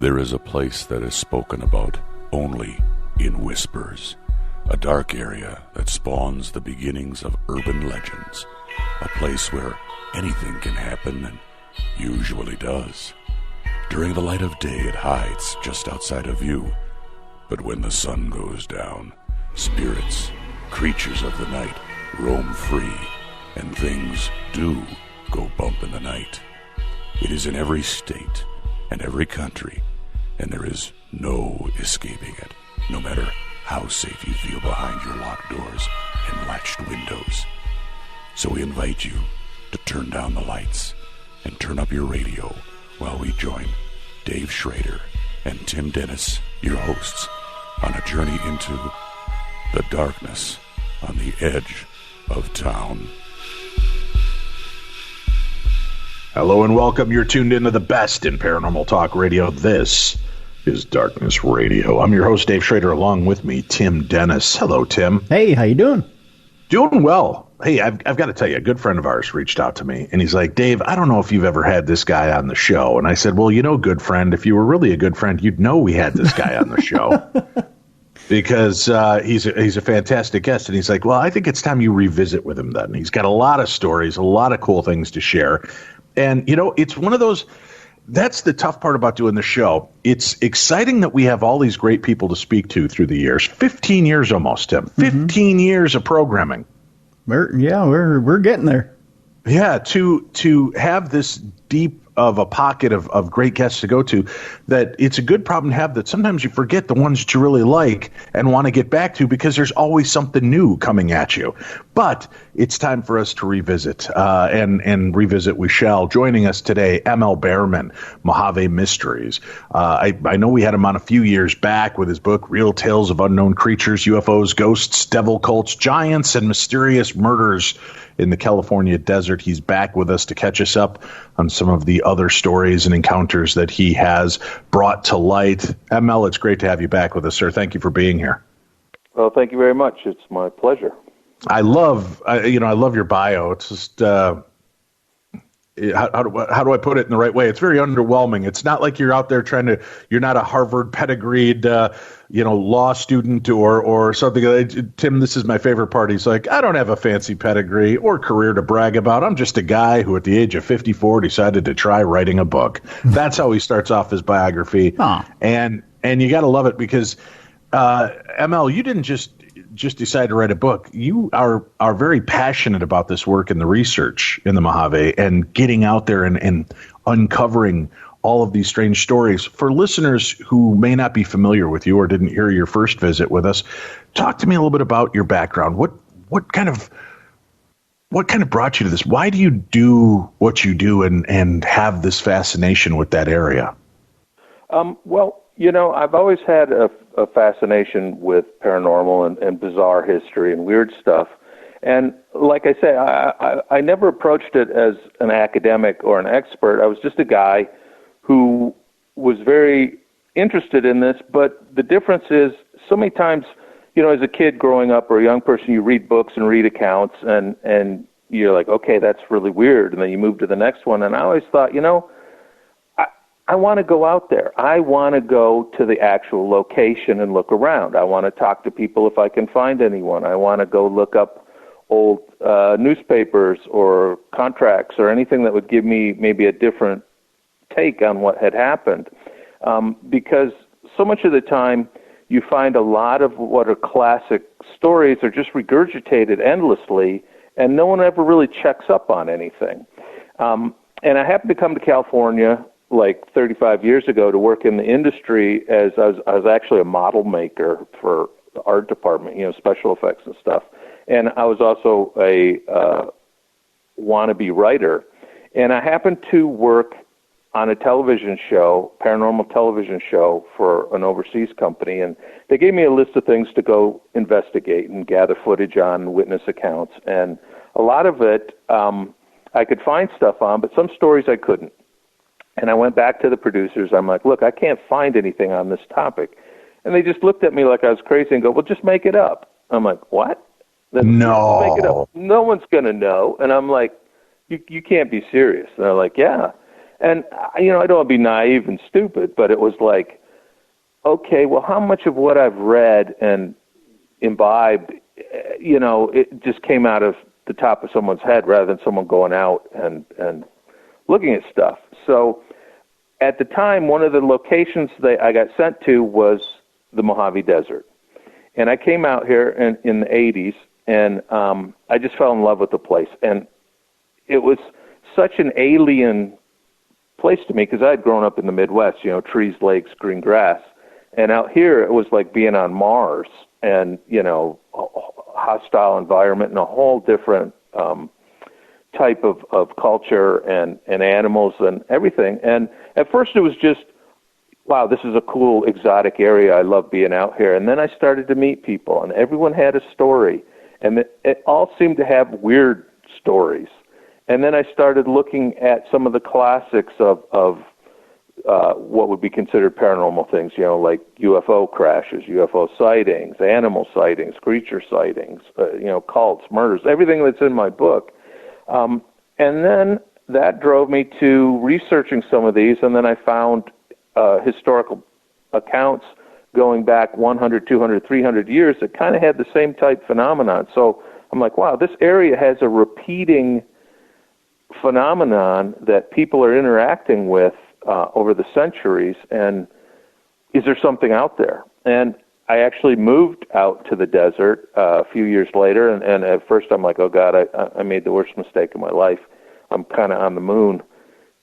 There is a place that is spoken about only in whispers, a dark area that spawns the beginnings of urban legends, a place where anything can happen and usually does. During the light of day, it hides just outside of view, but when the sun goes down, spirits, creatures of the night, roam free, and things do go bump in the night. It is in every state and every country, and there is no escaping it, no matter how safe you feel behind your locked doors and latched windows. So we invite you to turn down the lights and turn up your radio while we join Dave Schrader and Tim Dennis, your hosts, on a journey into the darkness on the edge of town. Hello and welcome. You're tuned into the best in paranormal talk radio. This is Darkness Radio. I'm your host, Dave Schrader. Along with me, Tim Dennis. Hello, Tim. Hey, how you doing? Doing well. Hey, I've got to tell you, a good friend of ours reached out to me, and he's like, Dave, I don't know if you've ever had this guy on the show. And I said, well, you know, good friend, if you were really a good friend, you'd know we had this guy on the show. Because he's a fantastic guest. And he's like, well, I think it's time you revisit with him then. He's got a lot of stories, a lot of cool things to share. And, you know, it's one of those, that's the tough part about doing the show. It's exciting that we have all these great people to speak to through the years. 15 years almost, Tim. 15 years of programming. We're getting there. Yeah, to have this deep of a pocket of great guests to go to, that it's a good problem to have, that sometimes you forget the ones that you really like and want to get back to because there's always something new coming at you. But it's time for us to revisit, and revisit we shall. Joining us today, M.L. Behrman, Mojave Mysteries. I know we had him on a few years back with his book, Real Tales of Unknown Creatures, UFOs, Ghosts, Devil Cults, Giants, and Mysterious Murders in the California Desert. He's back with us to catch us up on some of the other stories and encounters that he has brought to light. ML, it's great to have you back with us, sir. Thank you for being here. Well, thank you very much. It's my pleasure. I love your bio. It's just, how do I put it in the right way? It's very underwhelming. It's not like you're out there you're not a Harvard pedigreed, law student or something. Tim, this is my favorite part. He's like, I don't have a fancy pedigree or career to brag about. I'm just a guy who at the age of 54 decided to try writing a book. That's how he starts off his biography. Huh. And you got to love it because, ML, you didn't just decide to write a book. You are very passionate about this work and the research in the Mojave and getting out there and uncovering all of these strange stories. For listeners who may not be familiar with you or didn't hear your first visit with us, talk to me a little bit about your background. What kind of brought you to this? Why do you do what you do and have this fascination with that area? Well, I've always had a fascination with paranormal and bizarre history and weird stuff. And like I say, I never approached it as an academic or an expert. I was just a guy who was very interested in this. But the difference is, so many times, as a kid growing up or a young person, you read books and read accounts and you're like, okay, that's really weird. And then you move to the next one. And I always thought, I want to go out there. I want to go to the actual location and look around. I want to talk to people if I can find anyone. I want to go look up old newspapers or contracts or anything that would give me maybe a different take on what had happened. Because so much of the time you find a lot of what are classic stories are just regurgitated endlessly and no one ever really checks up on anything. And I happened to come to California like 35 years ago to work in the industry as I was actually a model maker for the art department, special effects and stuff. And I was also a wannabe writer. And I happened to work on a television show, paranormal television show for an overseas company. And they gave me a list of things to go investigate and gather footage on, witness accounts. And a lot of it I could find stuff on, but some stories I couldn't. And I went back to the producers. I'm like, look, I can't find anything on this topic. And they just looked at me like I was crazy and go, well, just make it up. I'm like, what? No. Make it up. No one's going to know. And I'm like, you can't be serious. And they're like, yeah. And, I don't want to be naive and stupid, but it was like, okay, well, how much of what I've read and imbibed, it just came out of the top of someone's head rather than someone going out and looking at stuff. So at the time, one of the locations that I got sent to was the Mojave Desert. And I came out here in the 80s, and I just fell in love with the place. And it was such an alien place to me because I had grown up in the Midwest, trees, lakes, green grass. And out here, it was like being on Mars and, a hostile environment and a whole different type of culture and animals and everything. And at first it was just, wow, this is a cool, exotic area. I love being out here. And then I started to meet people, and everyone had a story. And it all seemed to have weird stories. And then I started looking at some of the classics of what would be considered paranormal things, like UFO crashes, UFO sightings, animal sightings, creature sightings, cults, murders, everything that's in my book. And then that drove me to researching some of these, and then I found historical accounts going back 100, 200, 300 years that kind of had the same type phenomenon. So I'm like, wow, this area has a repeating phenomenon that people are interacting with over the centuries, and is there something out there? And I actually moved out to the desert a few years later, and at first I'm like, oh God, I made the worst mistake of my life. I'm kind of on the moon.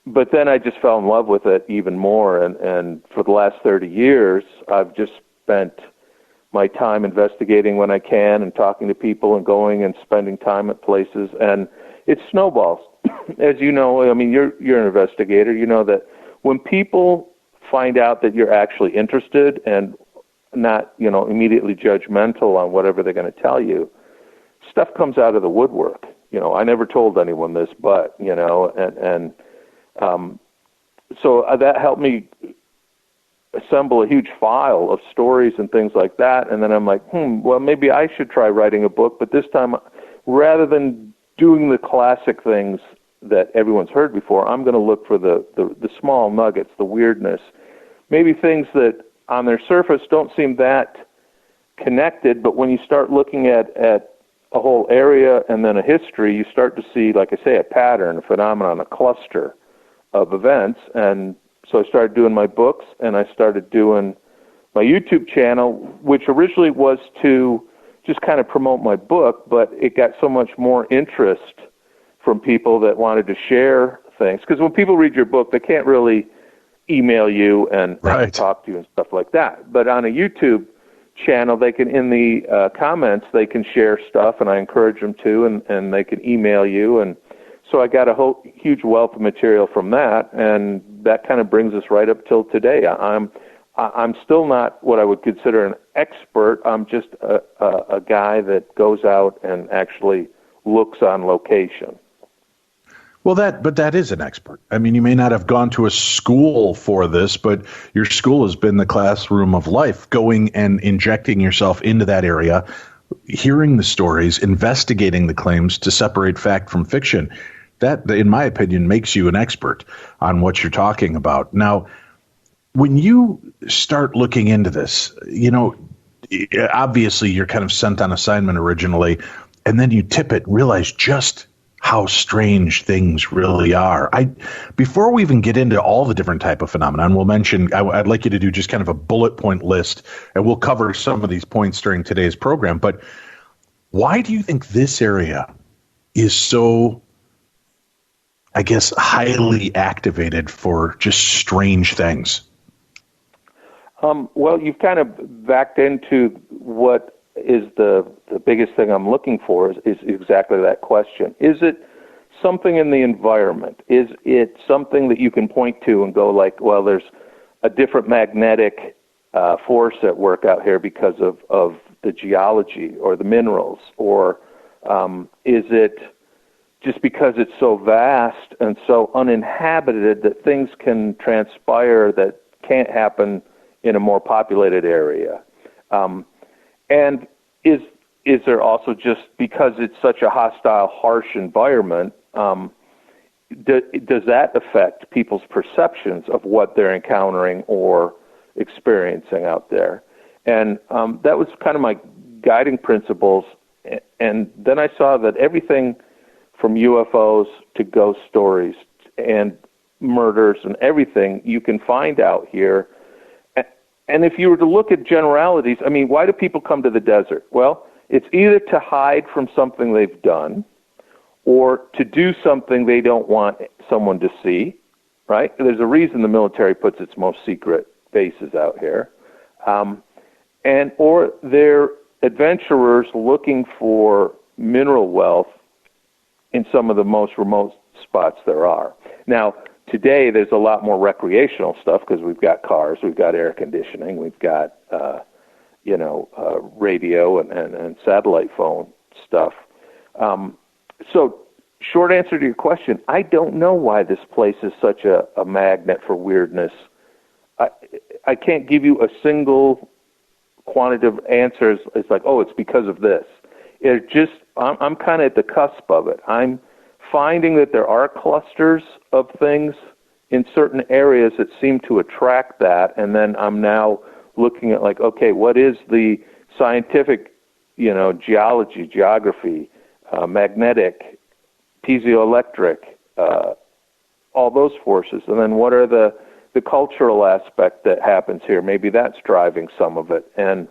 But then I just fell in love with it even more, and for the last 30 years, I've just spent my time investigating when I can and talking to people and going and spending time at places, and it snowballs. As you know, I mean, you're an investigator. You know that when people find out that you're actually interested and not, immediately judgmental on whatever they're going to tell you, stuff comes out of the woodwork. I never told anyone this, but, so that helped me assemble a huge file of stories and things like that. And then I'm like, well, maybe I should try writing a book, but this time, rather than doing the classic things that everyone's heard before, I'm going to look for the small nuggets, the weirdness, maybe things that on their surface don't seem that connected, but when you start looking at a whole area and then a history, you start to see, like I say, a pattern, a phenomenon, a cluster of events. And so I started doing my books, and I started doing my YouTube channel, which originally was to just kind of promote my book, but it got so much more interest from people that wanted to share things. Because when people read your book, they can't really email you and talk to you and stuff like that. But on a YouTube channel, they can, in the comments, they can share stuff, and I encourage them to, and they can email you. And so I got a whole huge wealth of material from that, and that kind of brings us right up till today. I'm still not what I would consider an expert. I'm just a guy that goes out and actually looks on location. Well, but that is an expert. I mean, you may not have gone to a school for this, but your school has been the classroom of life, going and injecting yourself into that area, hearing the stories, investigating the claims to separate fact from fiction. That, in my opinion, makes you an expert on what you're talking about. Now, when you start looking into this, obviously you're kind of sent on assignment originally, and then you tip it, realize just how strange things really are. Before we even get into all the different type of phenomena, we'll mention, I'd like you to do just kind of a bullet point list, and we'll cover some of these points during today's program. But why do you think this area is so, I guess, highly activated for just strange things? Well, you've kind of backed into what is the biggest thing I'm looking for is exactly that question. Is it something in the environment? Is it something that you can point to and go like, well, there's a different magnetic force at work out here because of the geology or the minerals? Or is it just because it's so vast and so uninhabited that things can transpire that can't happen in a more populated area? And is there also, just because it's such a hostile, harsh environment, does that affect people's perceptions of what they're encountering or experiencing out there? And that was kind of my guiding principles. And then I saw that everything from UFOs to ghost stories and murders and everything you can find out here. And if you were to look at generalities, I mean, why do people come to the desert? Well, it's either to hide from something they've done or to do something they don't want someone to see, right? There's a reason the military puts its most secret bases out here. Or they're adventurers looking for mineral wealth in some of the most remote spots there are. Now, today there's a lot more recreational stuff because we've got cars, we've got air conditioning, we've got radio and satellite phone stuff. So, short answer to your question, I don't know why this place is such a magnet for weirdness. I can't give you a single quantitative answer. It's like, oh, it's because of this. I'm kind of at the cusp of it. I'm finding that there are clusters of things in certain areas that seem to attract that, and then I'm now looking at like, okay, what is the scientific, geology, geography, magnetic, piezoelectric, all those forces, and then what are the cultural aspect that happens here? Maybe that's driving some of it. And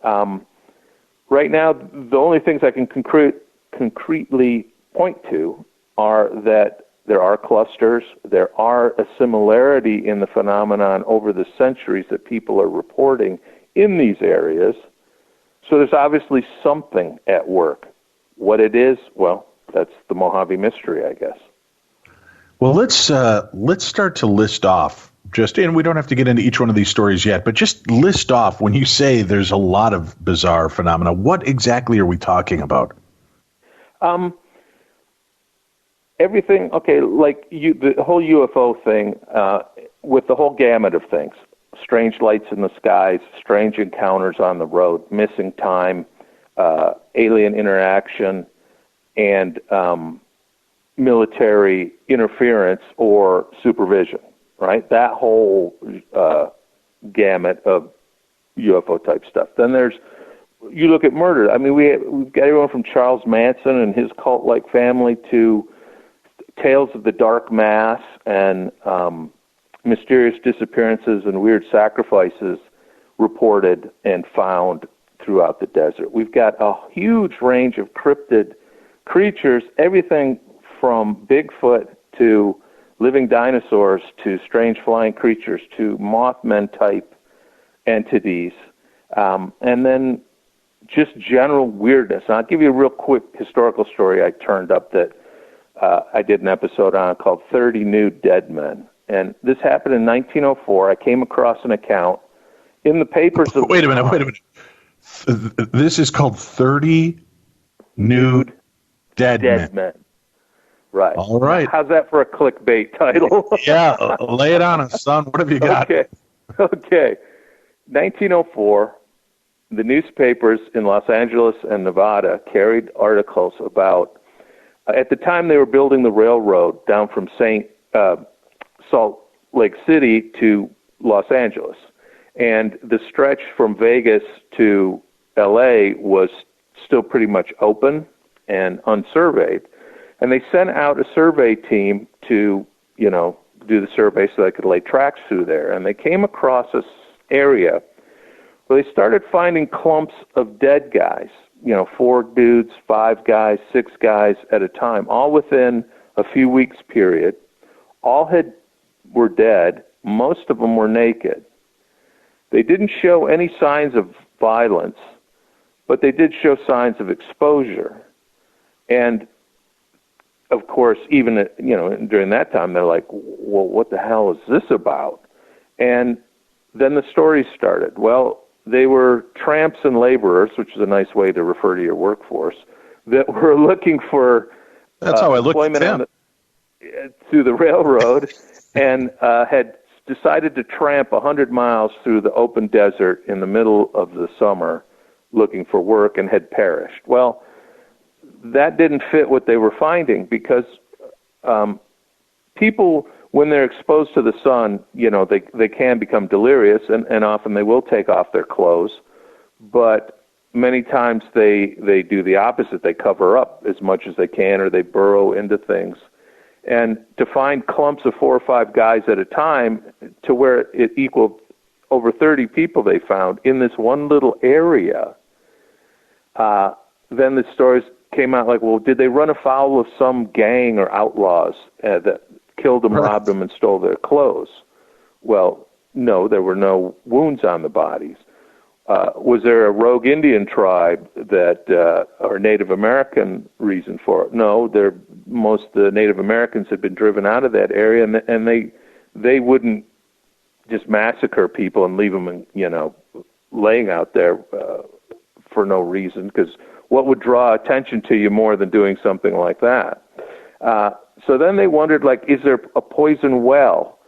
right now, the only things I can concretely point to are that there are clusters, there are a similarity in the phenomenon over the centuries that people are reporting in these areas. So there's obviously something at work. What it is, well, that's the Mojave Mystery, I guess. Well, let's start to list off and we don't have to get into each one of these stories yet, but just list off when you say there's a lot of bizarre phenomena. What exactly are we talking about? Everything, okay, like the whole UFO thing, with the whole gamut of things. Strange lights in the skies, strange encounters on the road, missing time, alien interaction, and military interference or supervision, right? That whole gamut of UFO type stuff. Then you look at murder. I mean, we've got everyone from Charles Manson and his cult-like family to tales of the dark mass and mysterious disappearances and weird sacrifices reported and found throughout the desert. We've got a huge range of cryptid creatures, everything from Bigfoot to living dinosaurs to strange flying creatures to Mothman-type entities, and then just general weirdness. And I'll give you a real quick historical story I turned up that I did an episode on called 30 Nude Dead Men. And this happened in 1904. I came across an account in the papers. Wait a minute. This is called 30 Nude Dead Men. Right. All right. How's that for a clickbait title? Yeah, lay it on us, son. What have you got? Okay. 1904, the newspapers in Los Angeles and Nevada carried articles about, at the time they were building the railroad down from Salt Lake City to Los Angeles. And the stretch from Vegas to L.A. was still pretty much open and unsurveyed. And they sent out a survey team to, do the survey so they could lay tracks through there. And they came across this area where they started finding clumps of dead guys, 4 dudes, 5 guys, 6 guys at a time, all within a few weeks period. All were dead. Most of them were naked. They didn't show any signs of violence, but they did show signs of exposure. And of course, even during that time, they're like, well, what the hell is this about? And then the stories started. Well, they were tramps and laborers, which is a nice way to refer to your workforce, that were looking for That's how I look at them. Through the railroad and had decided to tramp 100 miles through the open desert in the middle of the summer looking for work and had perished. Well, that didn't fit what they were finding because people, when they're exposed to the sun, they can become delirious, and often they will take off their clothes, but many times they do the opposite. They cover up as much as they can, or they burrow into things. And to find clumps of 4 or 5 guys at a time to where it equaled over 30 people they found in this one little area, then the stories came out like, well, did they run afoul of some gang or outlaws that killed them, robbed them, and stole their clothes? Well, no, there were no wounds on the bodies. Was there a rogue Indian tribe or Native American reason for it? No, most of the Native Americans had been driven out of that area, and they wouldn't just massacre people and leave them, laying out there for no reason, because what would draw attention to you more than doing something like that? So then they wondered, is there a poison well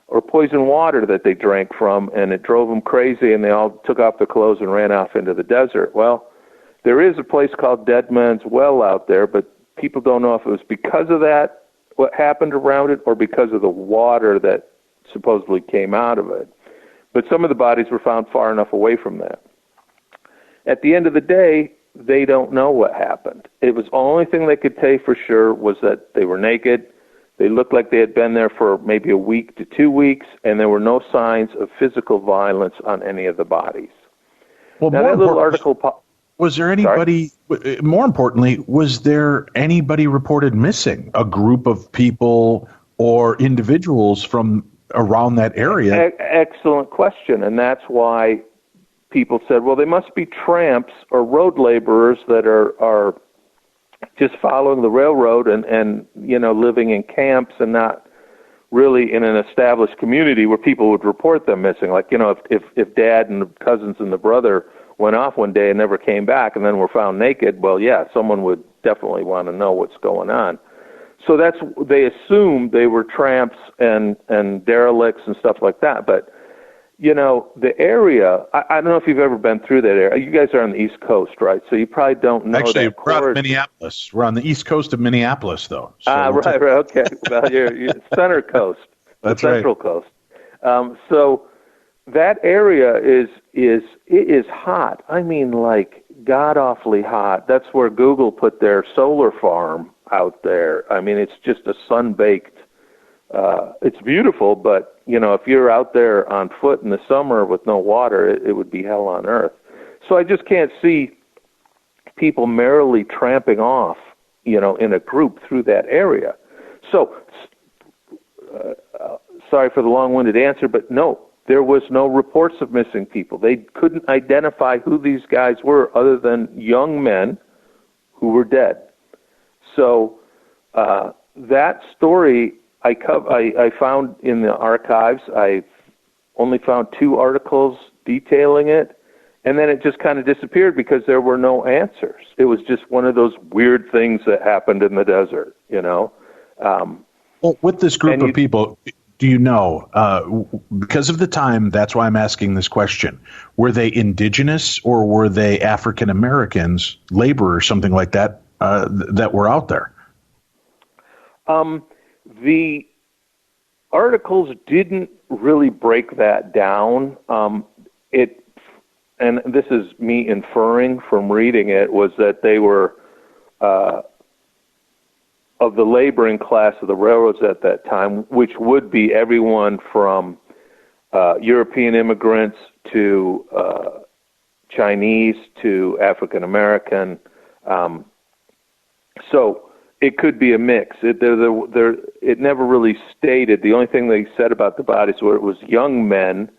or poison water that they drank from, and it drove them crazy, and they all took off their clothes and ran off into the desert? Well, there is a place called Dead Man's Well out there, but people don't know if it was because of that, what happened around it, or because of the water that supposedly came out of it. But some of the bodies were found far enough away from that. At the end of the day, they don't know what happened. It was the only thing they could say for sure was that they were naked. They looked like they had been there for maybe a week to 2 weeks, and there were no signs of physical violence on any of the bodies. Well, now, that little article... Was there anybody, more importantly, was there anybody reported missing? A group of people or individuals from around that area? Excellent question, and that's why people said, well, they must be tramps or road laborers that are just following the railroad and living in camps and not really in an established community where people would report them missing. Like, if dad and the cousins and the brother went off one day and never came back and then were found naked, well, yeah, someone would definitely want to know what's going on. So they assumed they were tramps and derelicts and stuff like that. But, the area, I don't know if you've ever been through that area. You guys are on the East Coast, right? So you probably don't know Actually, that. We're out of Minneapolis. We're on the East Coast of Minneapolis, though. So right, okay. Well, you're center coast, That's the central coast. So that area is hot. I mean, like, god-awfully hot. That's where Google put their solar farm out there. I mean, it's just a sun-baked, it's beautiful, but, if you're out there on foot in the summer with no water, it would be hell on earth. So I just can't see people merrily tramping off, in a group through that area. So, sorry for the long-winded answer, but no, there was no reports of missing people. They couldn't identify who these guys were other than young men who were dead. So that story I found in the archives. I only found 2 articles detailing it, and then it just kind of disappeared because there were no answers. It was just one of those weird things that happened in the desert, Well, with this group of people, do you know, because of the time, that's why I'm asking this question, were they indigenous or were they African Americans, laborers, something like that, that were out there? The articles didn't really break that down. And this is me inferring from reading it, was that they were of the laboring class of the railroads at that time, which would be everyone from European immigrants to Chinese to African American. So it could be a mix. It never really stated. The only thing they said about the bodies were it was young men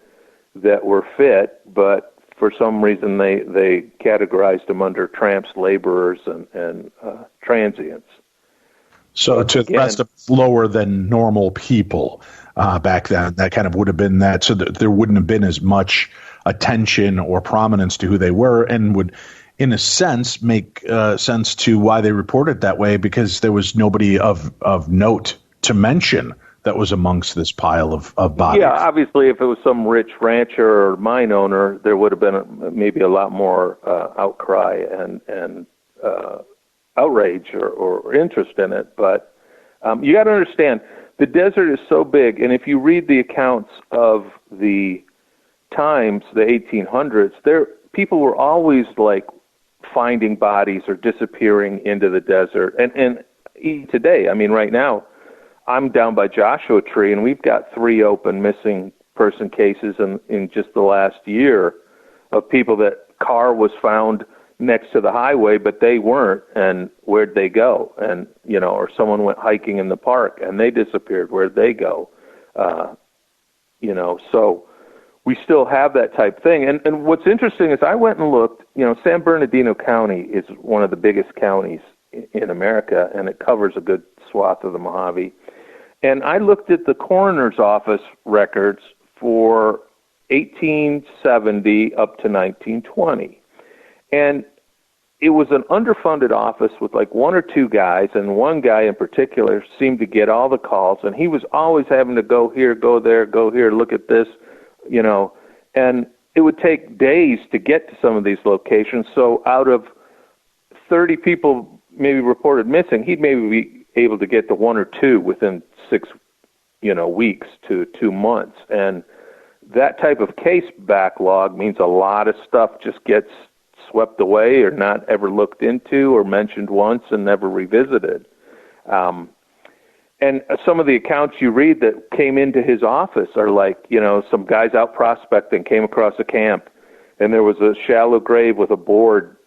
that were fit, but for some reason they categorized them under tramps, laborers, and transients. So to the rest of lower than normal people back then, that kind of would have been that. So that there wouldn't have been as much attention or prominence to who they were, and would, in a sense, make sense to why they reported that way, because there was nobody of note to mention that was amongst this pile of bodies. Yeah, obviously, if it was some rich rancher or mine owner, there would have been maybe a lot more outcry and outrage or interest in it. But you got to understand, the desert is so big, and if you read the accounts of the times, the 1800s, people were always like finding bodies or disappearing into the desert. And even today, I mean, right now, I'm down by Joshua Tree, and we've got 3 open missing person cases in just the last year of people that car was found next to the highway, but they weren't, and where'd they go? And, or someone went hiking in the park and they disappeared. Where'd they go? So we still have that type thing. And what's interesting is I went and looked, San Bernardino County is one of the biggest counties in America, and it covers a good swath of the Mojave. And I looked at the coroner's office records for 1870 up to 1920. And it was an underfunded office with like 1 or 2 guys, and one guy in particular seemed to get all the calls, and he was always having to go here, go there, go here, look at this, and it would take days to get to some of these locations. So out of 30 people maybe reported missing, he'd maybe be able to get to 1 or 2 within 6, weeks to 2 months. And that type of case backlog means a lot of stuff just gets swept away or not ever looked into or mentioned once and never revisited. And some of the accounts you read that came into his office are like, some guys out prospecting came across a camp, and there was a shallow grave with a board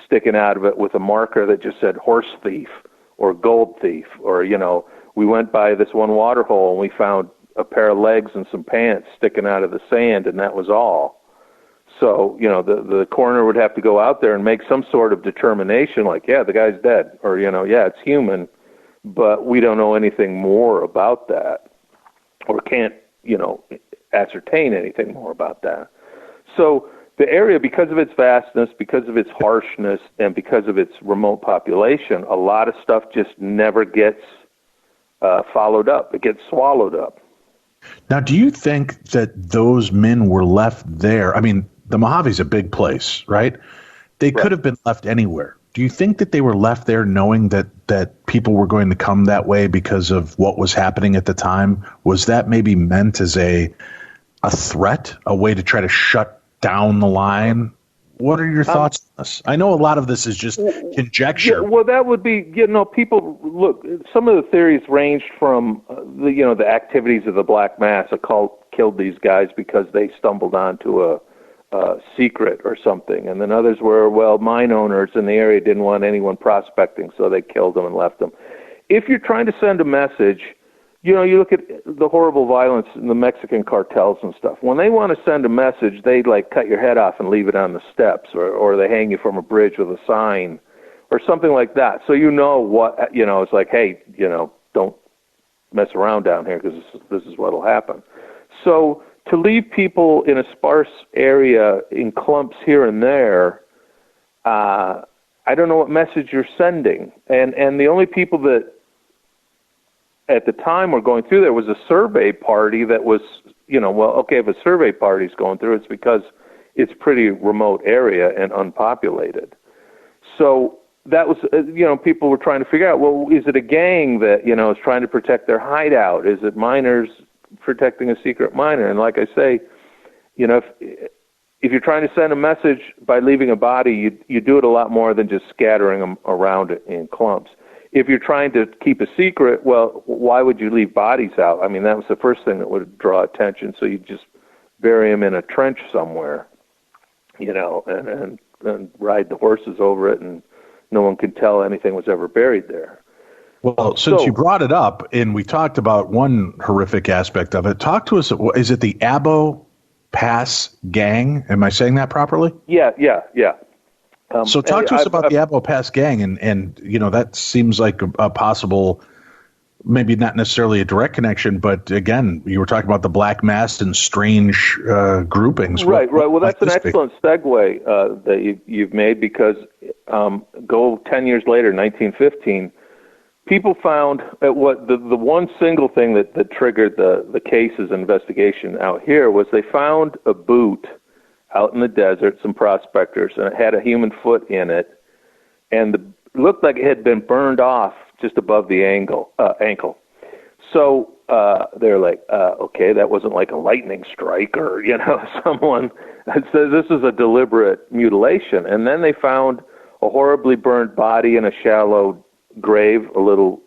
sticking out of it with a marker that just said horse thief or gold thief. Or, we went by this one water hole and we found a pair of legs and some pants sticking out of the sand, and that was all. So, the coroner would have to go out there and make some sort of determination like, yeah, the guy's dead, or, yeah, it's human, but we don't know anything more about that, or can't, ascertain anything more about that. So the area, because of its vastness, because of its harshness, and because of its remote population, a lot of stuff just never gets followed up. It gets swallowed up. Now, do you think that those men were left there? I mean, the Mojave's a big place, right? They could have been left anywhere. Do you think that they were left there knowing that people were going to come that way because of what was happening at the time? Was that maybe meant as a threat, a way to try to shut down the line? What are your thoughts on this? I know a lot of this is just conjecture. Yeah, well, that would be, people, look, some of the theories ranged from, the activities of the Black Mass. A cult killed these guys because they stumbled onto a secret or something. And then others were, mine owners in the area didn't want anyone prospecting, so they killed them and left them. If you're trying to send a message, you look at the horrible violence in the Mexican cartels and stuff. When they want to send a message, they like cut your head off and leave it on the steps, or they hang you from a bridge with a sign or something like that. So what, it's like, hey, don't mess around down here because this is what'll happen. So to leave people in a sparse area in clumps here and there, I don't know what message you're sending. And the only people that at the time were going through there was a survey party that was, if a survey party's going through, it's because it's a pretty remote area and unpopulated. So that was, people were trying to figure out, is it a gang that, is trying to protect their hideout? Is it miners protecting a secret miner? And like I say, if you're trying to send a message by leaving a body, you do it a lot more than just scattering them around in clumps. If you're trying to keep a secret, why would you leave bodies out? I mean, that was the first thing that would draw attention. So you just bury them in a trench somewhere, and ride the horses over it, and no one could tell anything was ever buried there. Well, since you brought it up, and we talked about one horrific aspect of it, talk to us. Is it the Abo Pass gang? Am I saying that properly? Yeah. So talk to us about the Abo Pass gang, and that seems like a possible, maybe not necessarily a direct connection, but again, you were talking about the Black Mass and strange groupings. Right. Well, that's an excellent segue that you've made, because go 10 years later, 1915, people found what the one single thing that triggered the case's investigation out here was they found a boot out in the desert, some prospectors, and it had a human foot in it, and it looked like it had been burned off just above the ankle. So they're like, okay, that wasn't like a lightning strike or, someone says this is a deliberate mutilation. And then they found a horribly burned body in a shallow grave a little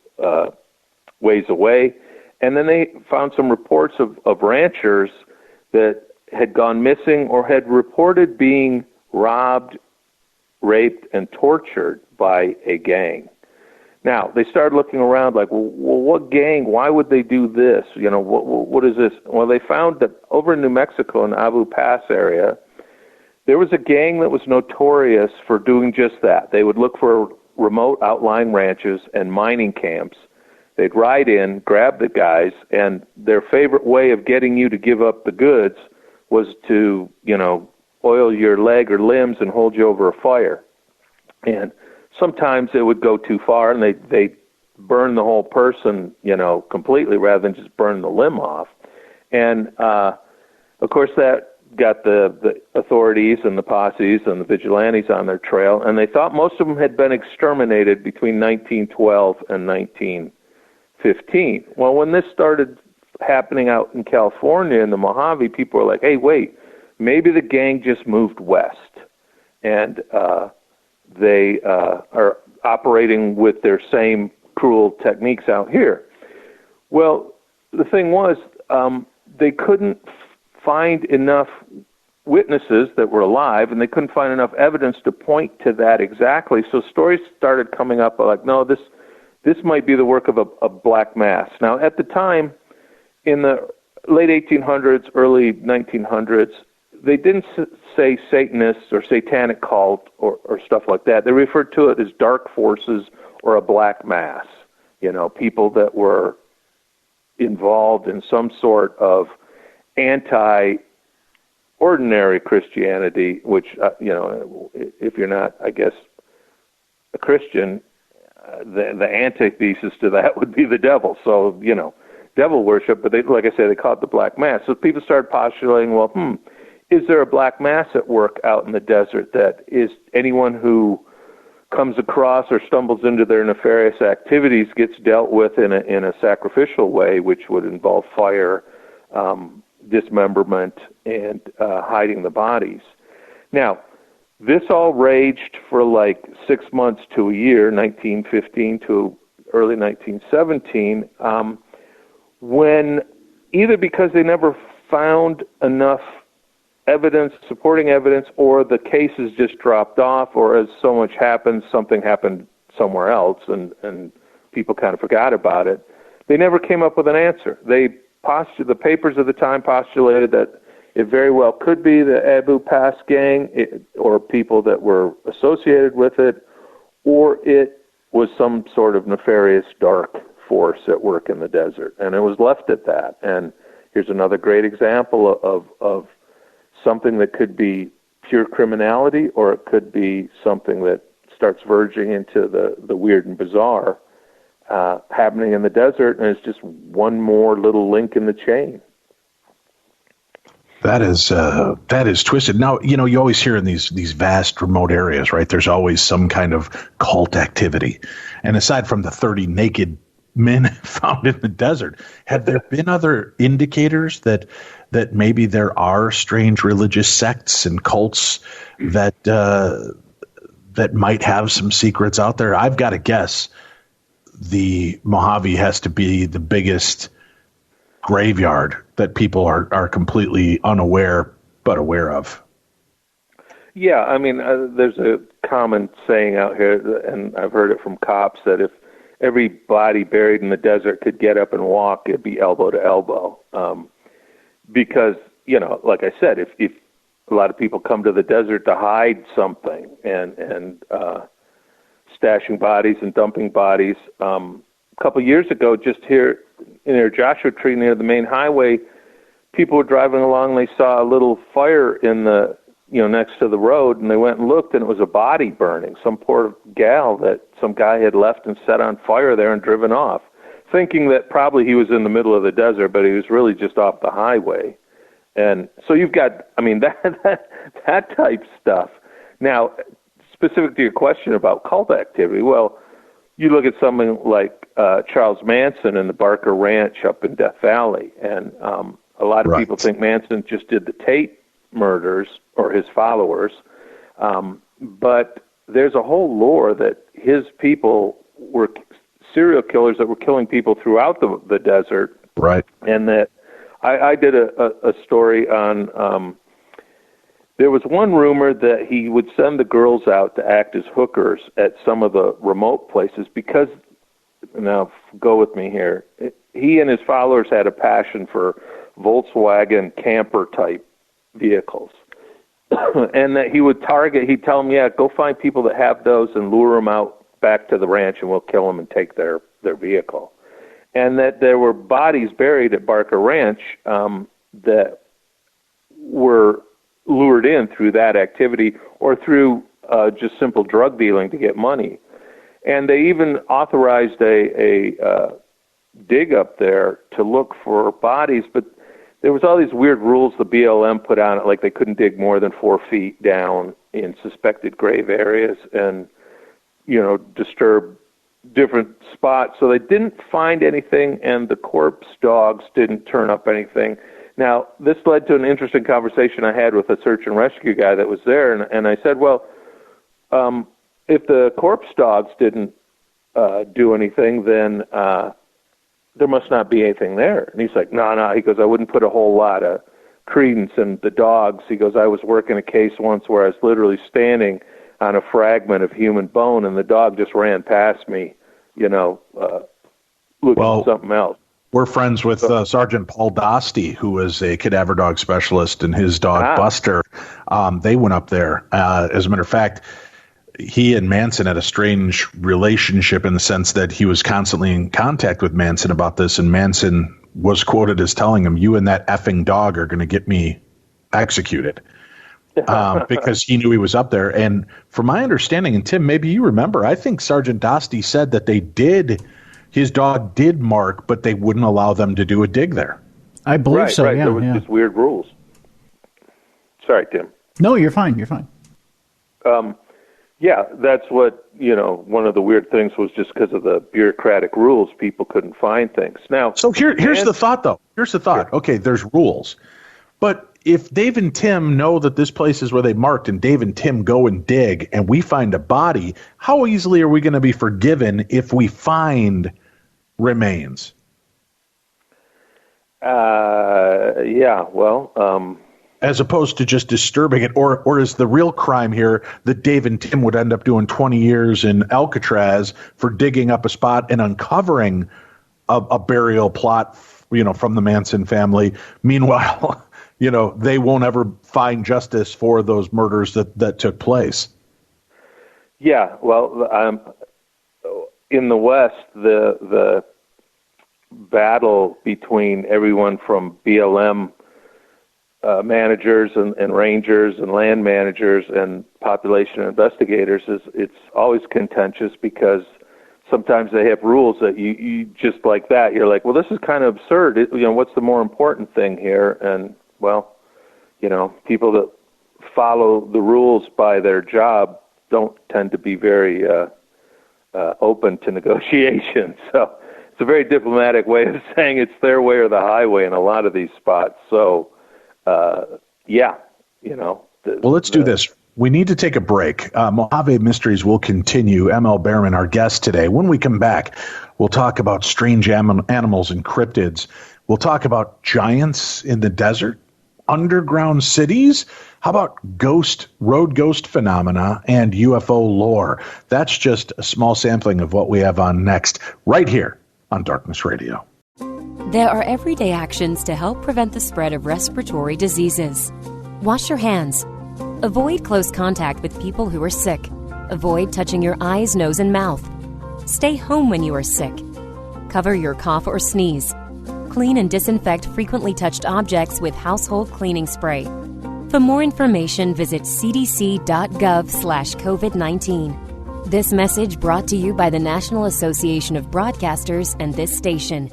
ways away. And then they found some reports of ranchers that had gone missing or had reported being robbed, raped, and tortured by a gang. Now, they started looking around like, well, what gang? Why would they do this? What is this? Well, they found that over in New Mexico in the Abu Pass area, there was a gang that was notorious for doing just that. They would look for remote outlying ranches and mining camps. They'd ride in, grab the guys, and their favorite way of getting you to give up the goods was to, oil your leg or limbs and hold you over a fire. And sometimes it would go too far, and they burn the whole person, completely rather than just burn the limb off. And, of course, that got the authorities and the posses and the vigilantes on their trail, and they thought most of them had been exterminated between 1912 and 1915. Well, when this started happening out in California in the Mojave, people were like, hey, wait, maybe the gang just moved west. And they are operating with their same cruel techniques out here. Well, the thing was, they couldn't find enough witnesses that were alive, and they couldn't find enough evidence to point to that exactly. So stories started coming up like, no, this might be the work of a black mass. Now, at the time, in the late 1800s, early 1900s, they didn't say Satanists or satanic cult or stuff like that. They referred to it as dark forces or a black mass, people that were involved in some sort of anti-ordinary Christianity, which, if you're not, I guess, a Christian, the antithesis to that would be the devil. So, devil worship, but like I say, they call it the black mass. So people started postulating, well, is there a black mass at work out in the desert that is anyone who comes across or stumbles into their nefarious activities gets dealt with in a sacrificial way, which would involve fire, dismemberment, and hiding the bodies. Now, this all raged for like 6 months to a year, 1915 to early 1917, when either because they never found enough evidence, supporting evidence, or the cases just dropped off, or as so much happened, something happened somewhere else, and people kind of forgot about it. They never came up with an answer. The papers of the time postulated that it very well could be the Abu Pass gang, or people that were associated with it, or it was some sort of nefarious dark force at work in the desert, and it was left at that. And here's another great example of something that could be pure criminality, or it could be something that starts verging into the weird and bizarre happening in the desert, and it's just one more little link in the chain. That is twisted. Now, you always hear in these vast remote areas, right? There's always some kind of cult activity. And aside from the 30 naked men found in the desert, have there been other indicators that maybe there are strange religious sects and cults that might have some secrets out there? I've got to guess the Mojave has to be the biggest graveyard that people are completely unaware but aware of. Yeah, I mean, there's a common saying out here, and I've heard it from cops, that if every body buried in the desert could get up and walk, it'd be elbow to elbow. Because, like I said, if a lot of people come to the desert to hide something and stashing bodies and dumping bodies. A couple years ago, just here in their Joshua Tree near the main highway, people were driving along. They saw a little fire in the, next to the road, and they went and looked, and it was a body burning. Some poor gal that some guy had left and set on fire there and driven off, thinking that probably he was in the middle of the desert, but he was really just off the highway. And so you've got, that type stuff. Now, specific to your question about cult activity, well, you look at something like Charles Manson and the Barker Ranch up in Death Valley, and a lot of people think Manson just did the Tate murders or his followers, but there's a whole lore that his people were serial killers that were killing people throughout the desert. Right. And that I did a story on, there was one rumor that he would send the girls out to act as hookers at some of the remote places because, now go with me here, he and his followers had a passion for Volkswagen camper type vehicles. And that he would target, he'd tell them, yeah, go find people that have those and lure them out back to the ranch and we'll kill them and take their vehicle. And that there were bodies buried at Barker Ranch that were lured in through that activity or through just simple drug dealing to get money. And they even authorized a dig up there to look for bodies, but there was all these weird rules the BLM put on it, like they couldn't dig more than 4 feet down in suspected grave areas and, disturb different spots. So they didn't find anything, and the corpse dogs didn't turn up anything. Now, this led to an interesting conversation I had with a search and rescue guy that was there, and I said, well, if the corpse dogs didn't do anything, then there must not be anything there. And he's like, no. He goes, I wouldn't put a whole lot of credence in the dogs. He goes, I was working a case once where I was literally standing on a fragment of human bone, and the dog just ran past me, looking at something else. We're friends with Sergeant Paul Dosty, who was a cadaver dog specialist, and his dog Buster. They went up there. As a matter of fact, he and Manson had a strange relationship in the sense that he was constantly in contact with Manson about this, and Manson was quoted as telling him, you and that effing dog are going to get me executed. Because he knew he was up there. And from my understanding, and Tim, maybe you remember, I think Sergeant Dosty said that his dog did mark, but they wouldn't allow them to do a dig there. I believe so, yeah. There was just weird rules. Sorry, Tim. No, you're fine. Yeah, that's what, one of the weird things was just because of the bureaucratic rules, people couldn't find things. Now, so here's the thought, though. Here's the thought. Sure. Okay, there's rules. But if Dave and Tim know that this place is where they marked and Dave and Tim go and dig and we find a body, how easily are we going to be forgiven if we find remains? As opposed to just disturbing it, or is the real crime here that Dave and Tim would end up doing 20 years in Alcatraz for digging up a spot and uncovering a burial plot, from the Manson family? Meanwhile, they won't ever find justice for those murders that took place. Yeah, well, in the West, the battle between everyone from BLM managers and rangers and land managers and population investigators it's always contentious because sometimes they have rules that you just like that. You're like, well, this is kind of absurd. What's the more important thing here? And people that follow the rules by their job don't tend to be very open to negotiation. So it's a very diplomatic way of saying it's their way or the highway in a lot of these spots. So, well, let's do this. We need to take a break. Mojave Mysteries will continue. ML Behrman, our guest today. When we come back, we'll talk about strange animals and cryptids. We'll talk about giants in the desert, underground cities. How about road ghost phenomena and UFO lore? That's just a small sampling of what we have on next, right here on Darkness Radio. There are everyday actions to help prevent the spread of respiratory diseases. Wash your hands. Avoid close contact with people who are sick. Avoid touching your eyes, nose, and mouth. Stay home when you are sick. Cover your cough or sneeze. Clean and disinfect frequently touched objects with household cleaning spray. For more information, visit cdc.gov/COVID-19. This message brought to you by the National Association of Broadcasters and this station.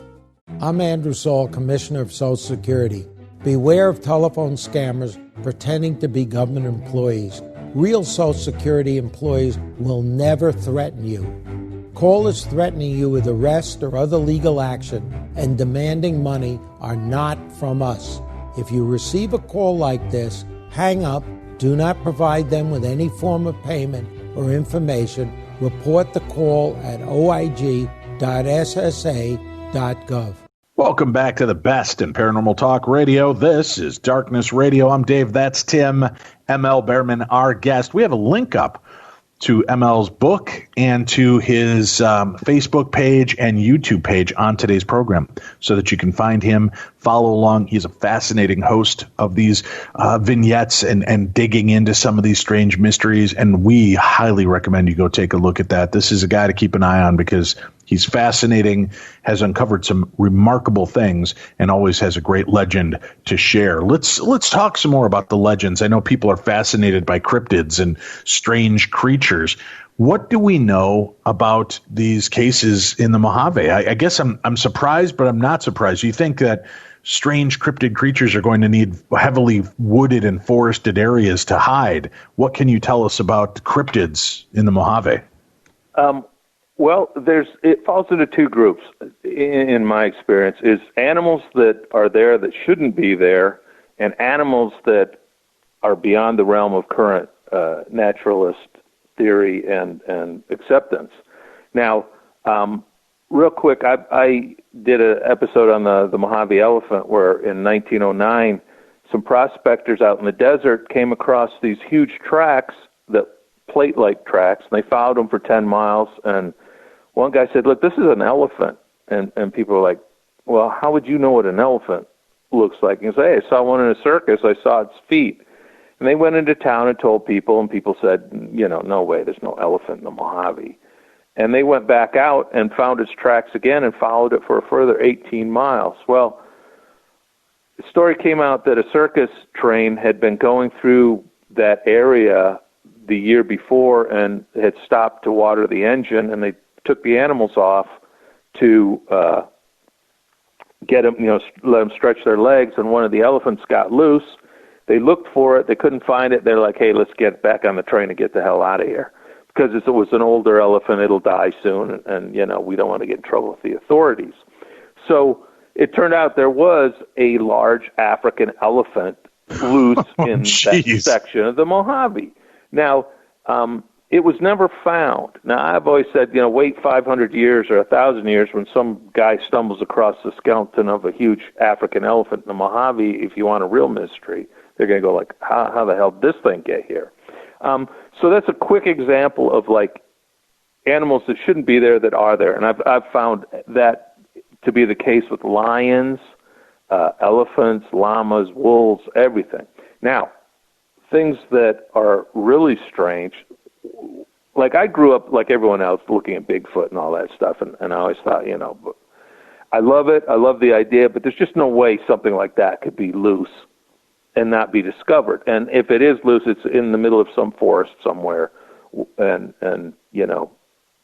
I'm Andrew Saul, Commissioner of Social Security. Beware of telephone scammers pretending to be government employees. Real Social Security employees will never threaten you. Callers threatening you with arrest or other legal action and demanding money are not from us. If you receive a call like this, hang up, do not provide them with any form of payment or information. Report the call at oig.ssa.gov. Welcome back to the best in paranormal talk radio. This is Darkness Radio. I'm Dave. That's Tim. ML Behrman, our guest. We have a link up to ML's book and to his Facebook page and YouTube page on today's program so that you can find him, follow along. He's a fascinating host of these vignettes and digging into some of these strange mysteries, and we highly recommend you go take a look at that. This is a guy to keep an eye on because he's fascinating, has uncovered some remarkable things, and always has a great legend to share. Let's talk some more about the legends. I know people are fascinated by cryptids and strange creatures. What do we know about these cases in the Mojave? I guess I'm surprised, but I'm not surprised. You think that strange cryptid creatures are going to need heavily wooded and forested areas to hide. What can you tell us about cryptids in the Mojave? Well, it falls into two groups, in my experience, is animals that are there that shouldn't be there, and animals that are beyond the realm of current naturalist theory and acceptance. Now, real quick, I did an episode on the Mojave Elephant where in 1909, some prospectors out in the desert came across these huge tracks, that plate-like tracks, and they followed them for 10 miles, and one guy said, look, this is an elephant. And people were like, well, how would you know what an elephant looks like? And he said, hey, I saw one in a circus. I saw its feet. And they went into town and told people, and people said, no way, there's no elephant in the Mojave. And they went back out and found its tracks again and followed it for a further 18 miles. Well, the story came out that a circus train had been going through that area the year before and had stopped to water the engine, and they took the animals off to get them, let them stretch their legs, and one of the elephants got loose. They looked for it. They couldn't find it. They're like, hey, let's get back on the train and get the hell out of here. Because it was an older elephant, it'll die soon, and we don't want to get in trouble with the authorities. So it turned out there was a large African elephant loose in that section of the Mojave. Now, it was never found. Now, I've always said, wait 500 years or 1,000 years when some guy stumbles across the skeleton of a huge African elephant in the Mojave. If you want a real mystery, they're going to go like, how the hell did this thing get here? So that's a quick example of like animals that shouldn't be there that are there. And I've found that to be the case with lions, elephants, llamas, wolves, everything. Now, things that are really strange, like I grew up like everyone else looking at Bigfoot and all that stuff, and I always thought, but I love it. I love the idea, but there's just no way something like that could be loose and not be discovered. And if it is loose, it's in the middle of some forest somewhere and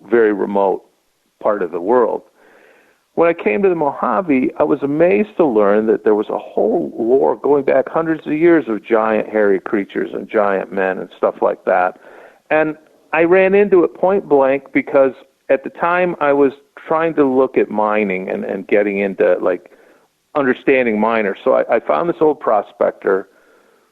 very remote part of the world. When I came to the Mojave, I was amazed to learn that there was a whole lore going back hundreds of years of giant hairy creatures and giant men and stuff like that. And I ran into it point blank because at the time I was trying to look at mining and getting into like understanding miners. So I found this old prospector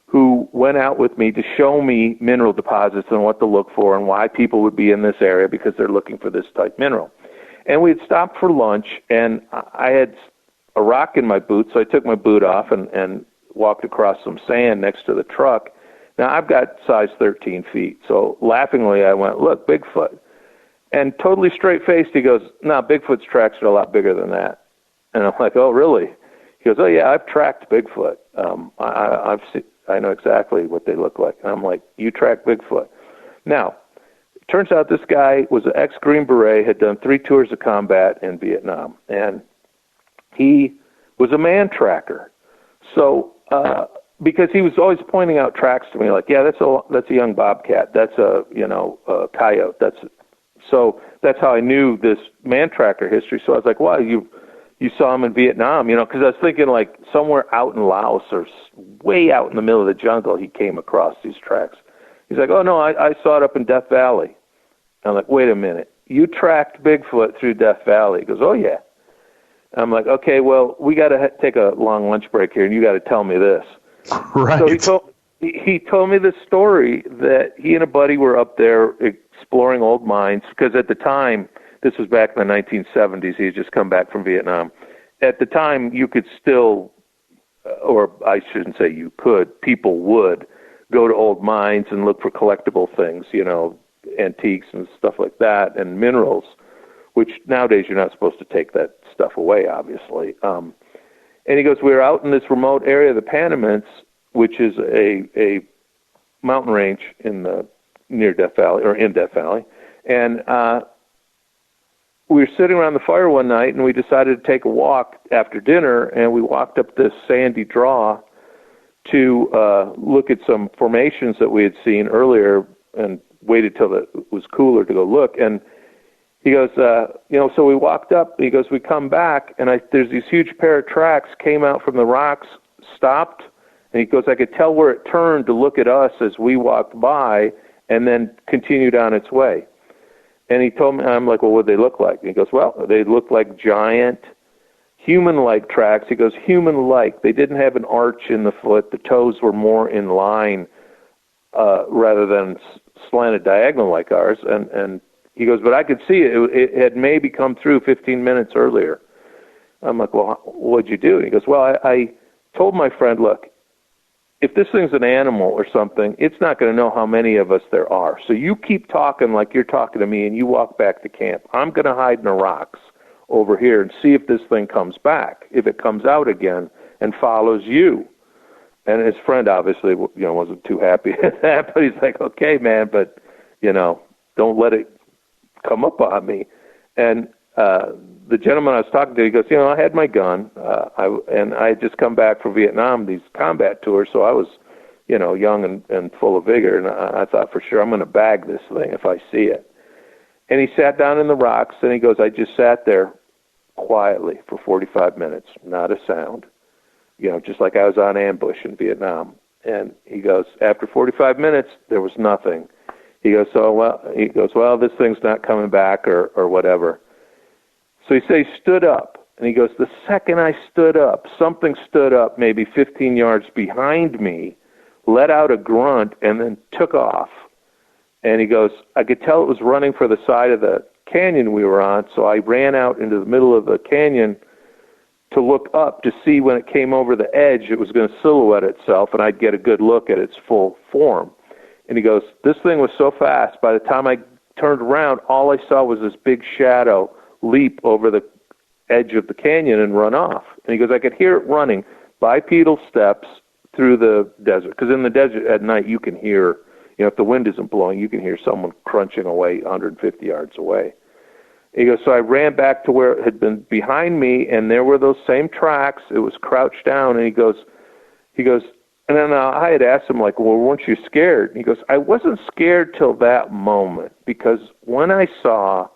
who went out with me to show me mineral deposits and what to look for and why people would be in this area because they're looking for this type mineral. And we had stopped for lunch, and I had a rock in my boot, so I took my boot off and walked across some sand next to the truck. Now, I've got size 13 feet, so laughingly I went, look, Bigfoot. And totally straight-faced, he goes, no, Bigfoot's tracks are a lot bigger than that. And I'm like, oh, really? He goes, oh, yeah, I've tracked Bigfoot. I know exactly what they look like. And I'm like, you track Bigfoot. Now, turns out this guy was an ex-Green Beret, had done 3 tours of combat in Vietnam, and he was a man tracker. So, because he was always pointing out tracks to me, like, yeah, that's a young bobcat, that's a coyote. So that's how I knew this man tracker history. So I was like, wow, you saw him in Vietnam, because I was thinking like somewhere out in Laos or way out in the middle of the jungle, he came across these tracks. He's like, oh no, I saw it up in Death Valley. I'm like, wait a minute. you tracked Bigfoot through Death Valley. He goes, oh, yeah. I'm like, okay, well, we got to take a long lunch break here, and you got to tell me this. Right. So he told me the story that he and a buddy were up there exploring old mines, because at the time, this was back in the 1970s, he had just come back from Vietnam. At the time, you could still, or I shouldn't say you could, people would go to old mines and look for collectible things, antiques and stuff like that, and minerals, which nowadays you're not supposed to take that stuff away, obviously. And he goes, we were out in this remote area of the Panamints, which is a mountain range near Death Valley, or in Death Valley, and we were sitting around the fire one night, and we decided to take a walk after dinner, and we walked up this sandy draw to look at some formations that we had seen earlier and waited till it was cooler to go look. And he goes, so we walked up. He goes, we come back, and there's these huge pair of tracks came out from the rocks, stopped, and he goes, I could tell where it turned to look at us as we walked by and then continued on its way. And he told me, I'm like, well, what did they look like? And he goes, well, they looked like giant human-like tracks. He goes, human-like. They didn't have an arch in the foot. The toes were more in line rather than slanted diagonal like ours. And he goes, but I could see it. It had maybe come through 15 minutes earlier. I'm like, well, what'd you do? And he goes, well, I told my friend, look, if this thing's an animal or something, it's not going to know how many of us there are. So you keep talking like you're talking to me, and you walk back to camp. I'm going to hide in the rocks over here and see if this thing comes back, if it comes out again and follows you. And his friend obviously, wasn't too happy at that, but he's like, okay, man, but, don't let it come up on me. And the gentleman I was talking to, he goes, I had my gun, and I had just come back from Vietnam, these combat tours, so I was, young and full of vigor, and I thought for sure I'm going to bag this thing if I see it. And he sat down in the rocks, and he goes, I just sat there quietly for 45 minutes, not a sound, just like I was on ambush in Vietnam. And he goes, after 45 minutes, there was nothing. He goes, well, this thing's not coming back or whatever. So he says, stood up, and he goes, the second I stood up, something stood up maybe 15 yards behind me, let out a grunt, and then took off. And he goes, I could tell it was running for the side of the canyon we were on, so I ran out into the middle of the canyon to look up to see when it came over the edge, it was going to silhouette itself, and I'd get a good look at its full form. And he goes, this thing was so fast, by the time I turned around, all I saw was this big shadow leap over the edge of the canyon and run off. And he goes, I could hear it running bipedal steps through the desert. Because in the desert at night, you can hear, if the wind isn't blowing, you can hear someone crunching away 150 yards away. He goes, so I ran back to where it had been behind me, and there were those same tracks. It was crouched down, and he goes, and then I had asked him, like, well, weren't you scared? And he goes, I wasn't scared till that moment, because when I saw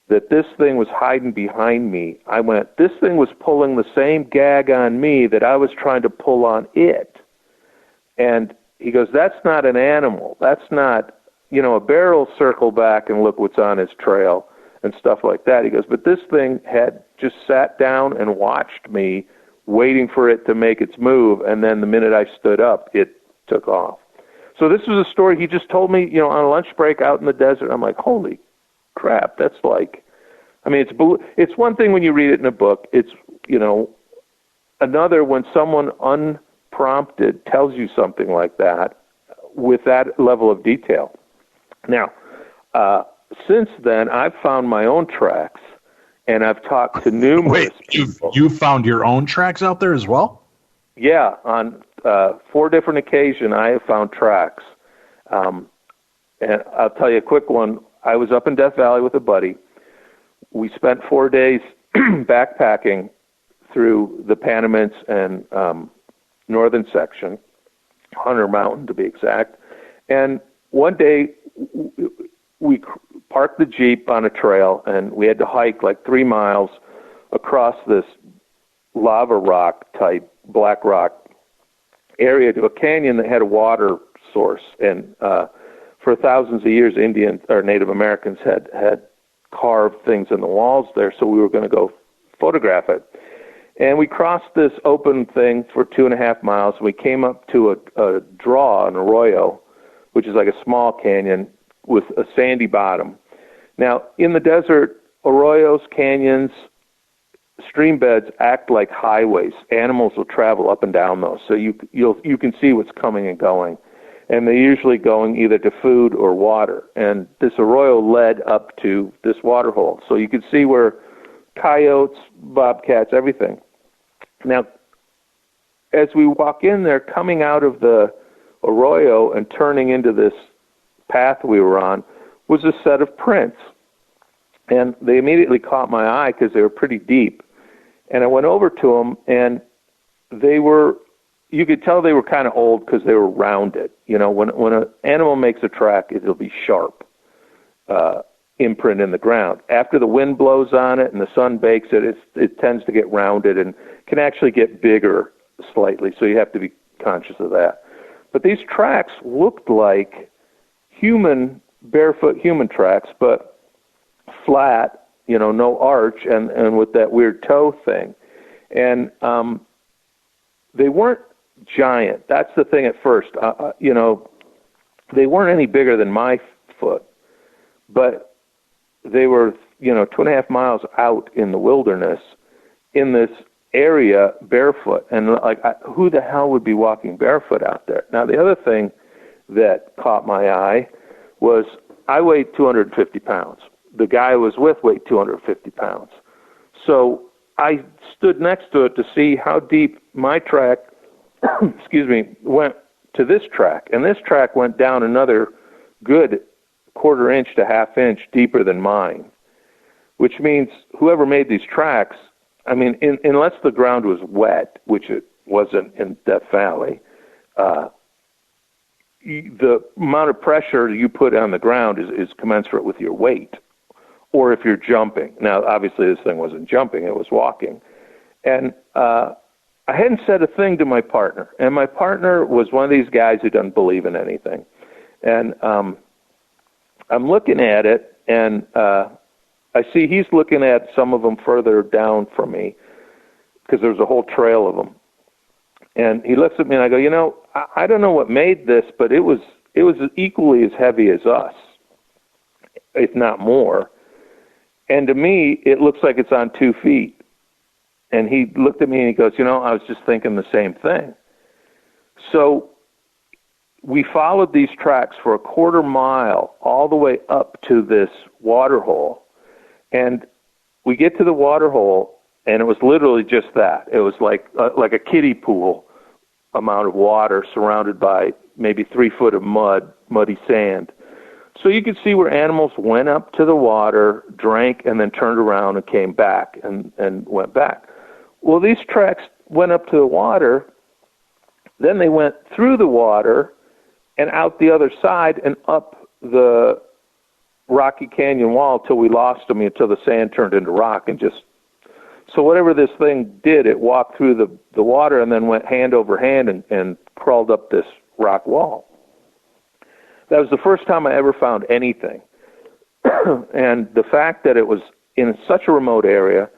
that this thing was hiding behind me, I went, this thing was pulling the same gag on me that I was trying to pull on it. And he goes, that's not an animal. That's not, a bear will circle back and look what's on his trail and stuff like that. He goes, but this thing had just sat down and watched me, waiting for it to make its move, and then the minute I stood up, it took off. So this was a story he just told me, on a lunch break out in the desert. I'm like, holy crap, that's like, it's one thing when you read it in a book. It's, another when someone unprompted tells you something like that with that level of detail. Now, since then, I've found my own tracks, and I've talked to numerous people. You found your own tracks out there as well? Yeah, on 4 different occasions, I have found tracks. And I'll tell you a quick one. I was up in Death Valley with a buddy. We spent 4 days backpacking through the Panamints and northern section, Hunter Mountain to be exact. And one day we parked the Jeep on a trail, and we had to hike like 3 miles across this lava rock type, black rock area to a canyon that had a water source. And for thousands of years, Indians or Native Americans had carved things in the walls there, so we were going to go photograph it. And we crossed this open thing for 2.5 miles. We came up to a draw, an arroyo, which is like a small canyon with a sandy bottom. Now, in the desert, arroyos, canyons, stream beds act like highways. Animals will travel up and down those, so you can see what's coming and going. And they're usually going either to food or water. And this arroyo led up to this water hole, so you could see where coyotes, bobcats, everything. Now, as we walk in there, coming out of the arroyo and turning into this path we were on, was a set of prints. And they immediately caught my eye because they were pretty deep. And I went over to them, and they were, you could tell they were kind of old because they were rounded. You know, when an animal makes a track, it'll be sharp, imprint in the ground. After the wind blows on it and the sun bakes it, it tends to get rounded and can actually get bigger slightly, so you have to be conscious of that. But these tracks looked like barefoot human tracks, but flat, you know, no arch, and with that weird toe thing. And they weren't giant. That's the thing at first. You know, they weren't any bigger than my foot, but they were, you know, 2.5 miles out in the wilderness in this area barefoot. And like, who the hell would be walking barefoot out there? Now, the other thing that caught my eye was I weighed 250 pounds. The guy I was with weighed 250 pounds. So I stood next to it to see how deep my track, went to this track. And this track went down another good 1/4 inch to 1/2 inch deeper than mine, which means whoever made these tracks, I mean, unless the ground was wet, which it wasn't in Death Valley, the amount of pressure you put on the ground is commensurate with your weight, or if you're jumping. Now, obviously, this thing wasn't jumping, it was walking. And I hadn't said a thing to my partner, and my partner was one of these guys who doesn't believe in anything. And I'm looking at it, and I see he's looking at some of them further down from me because there's a whole trail of them. And he looks at me and I go, you know, I don't know what made this, but it was equally as heavy as us, if not more. And to me, it looks like it's on 2 feet. And he looked at me and he goes, you know, I was just thinking the same thing. So we followed these tracks for 1/4 mile all the way up to this water hole. And we get to the water hole, and it was literally just that. It was like a kiddie pool amount of water surrounded by maybe 3 foot of muddy sand. So you could see where animals went up to the water, drank, and then turned around and came back and went back. Well, these tracks went up to the water, then they went through the water and out the other side and up the rocky canyon wall till we lost them, until the sand turned into rock. And just so whatever this thing did, it walked through the water and then went hand over hand and crawled up this rock wall. That was the first time I ever found anything. And the fact that it was in such a remote area,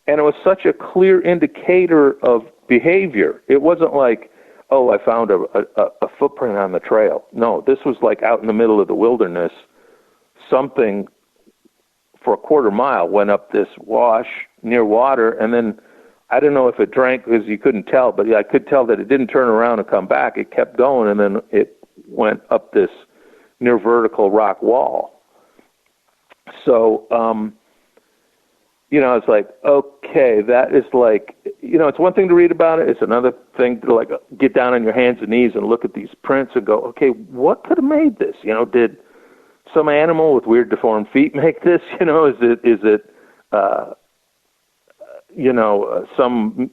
and it was such a clear indicator of behavior. It wasn't like, oh, I found a footprint on the trail. No, this was like out in the middle of the wilderness. Something for 1/4 mile went up this wash near water, and then I don't know if it drank because you couldn't tell, but I could tell that it didn't turn around and come back. It kept going, and then it went up this near vertical rock wall. So, you know, it's like, okay, that is like, you know, it's one thing to read about it. It's another thing to like get down on your hands and knees and look at these prints and go, okay, what could have made this? You know, did some animal with weird deformed feet make this? You know, is it you know, some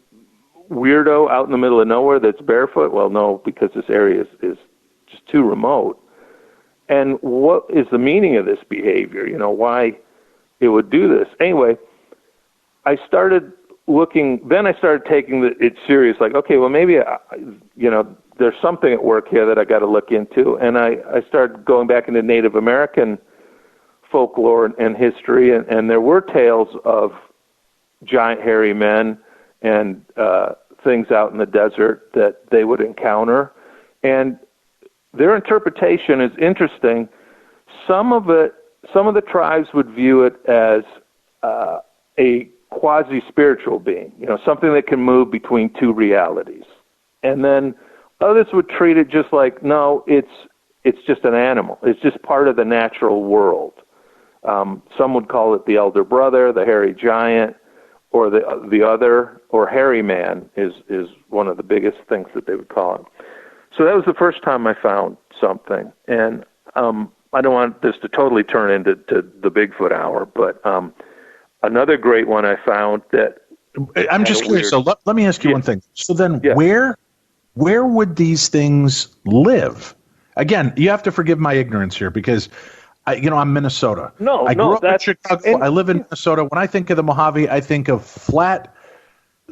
weirdo out in the middle of nowhere that's barefoot? Well, no, because this area is just too remote. And what is the meaning of this behavior? You know, why it would do this? Anyway, I started looking, then I started taking it serious, like, okay, well, maybe, you know, there's something at work here that I got to look into. And I started going back into Native American folklore and history, and there were tales of giant hairy men and things out in the desert that they would encounter, and their interpretation is interesting. Some of the tribes would view it as a quasi-spiritual being, something that can move between two realities, and then others would treat it just like, no, it's just an animal. It's just part of the natural world. Some would call it the elder brother, the hairy giant, or the other, or hairy man is one of the biggest things that they would call him. So that was the first time I found something. And I don't want this to totally turn into the Bigfoot hour, but another great one I found that... I'm just curious, so let me ask you one thing. So then where would these things live? Again, you have to forgive my ignorance here because, I'm Minnesota. I grew up in Chicago. I live in Minnesota. When I think of the Mojave, I think of flat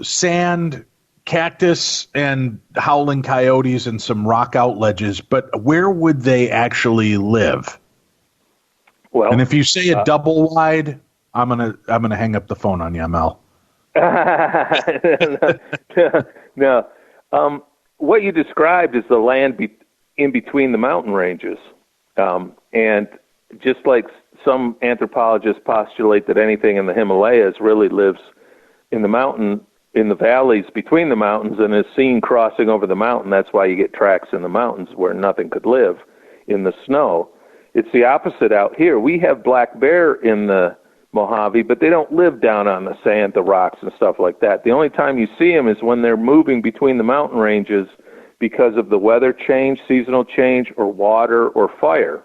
sand, cactus, and howling coyotes and some rock out ledges. But where would they actually live? Well, and if you say a double wide, I'm gonna hang up the phone on you, Mel. No. What you described is the land in between the mountain ranges, and just like some anthropologists postulate that anything in the Himalayas really lives in the valleys between the mountains and is seen crossing over the mountain. That's why you get tracks in the mountains where nothing could live in the snow. It's the opposite out here. We have black bear in the Mojave, but they don't live down on the sand, the rocks, and stuff like that. The only time you see them is when they're moving between the mountain ranges because of the weather change, seasonal change, or water or fire.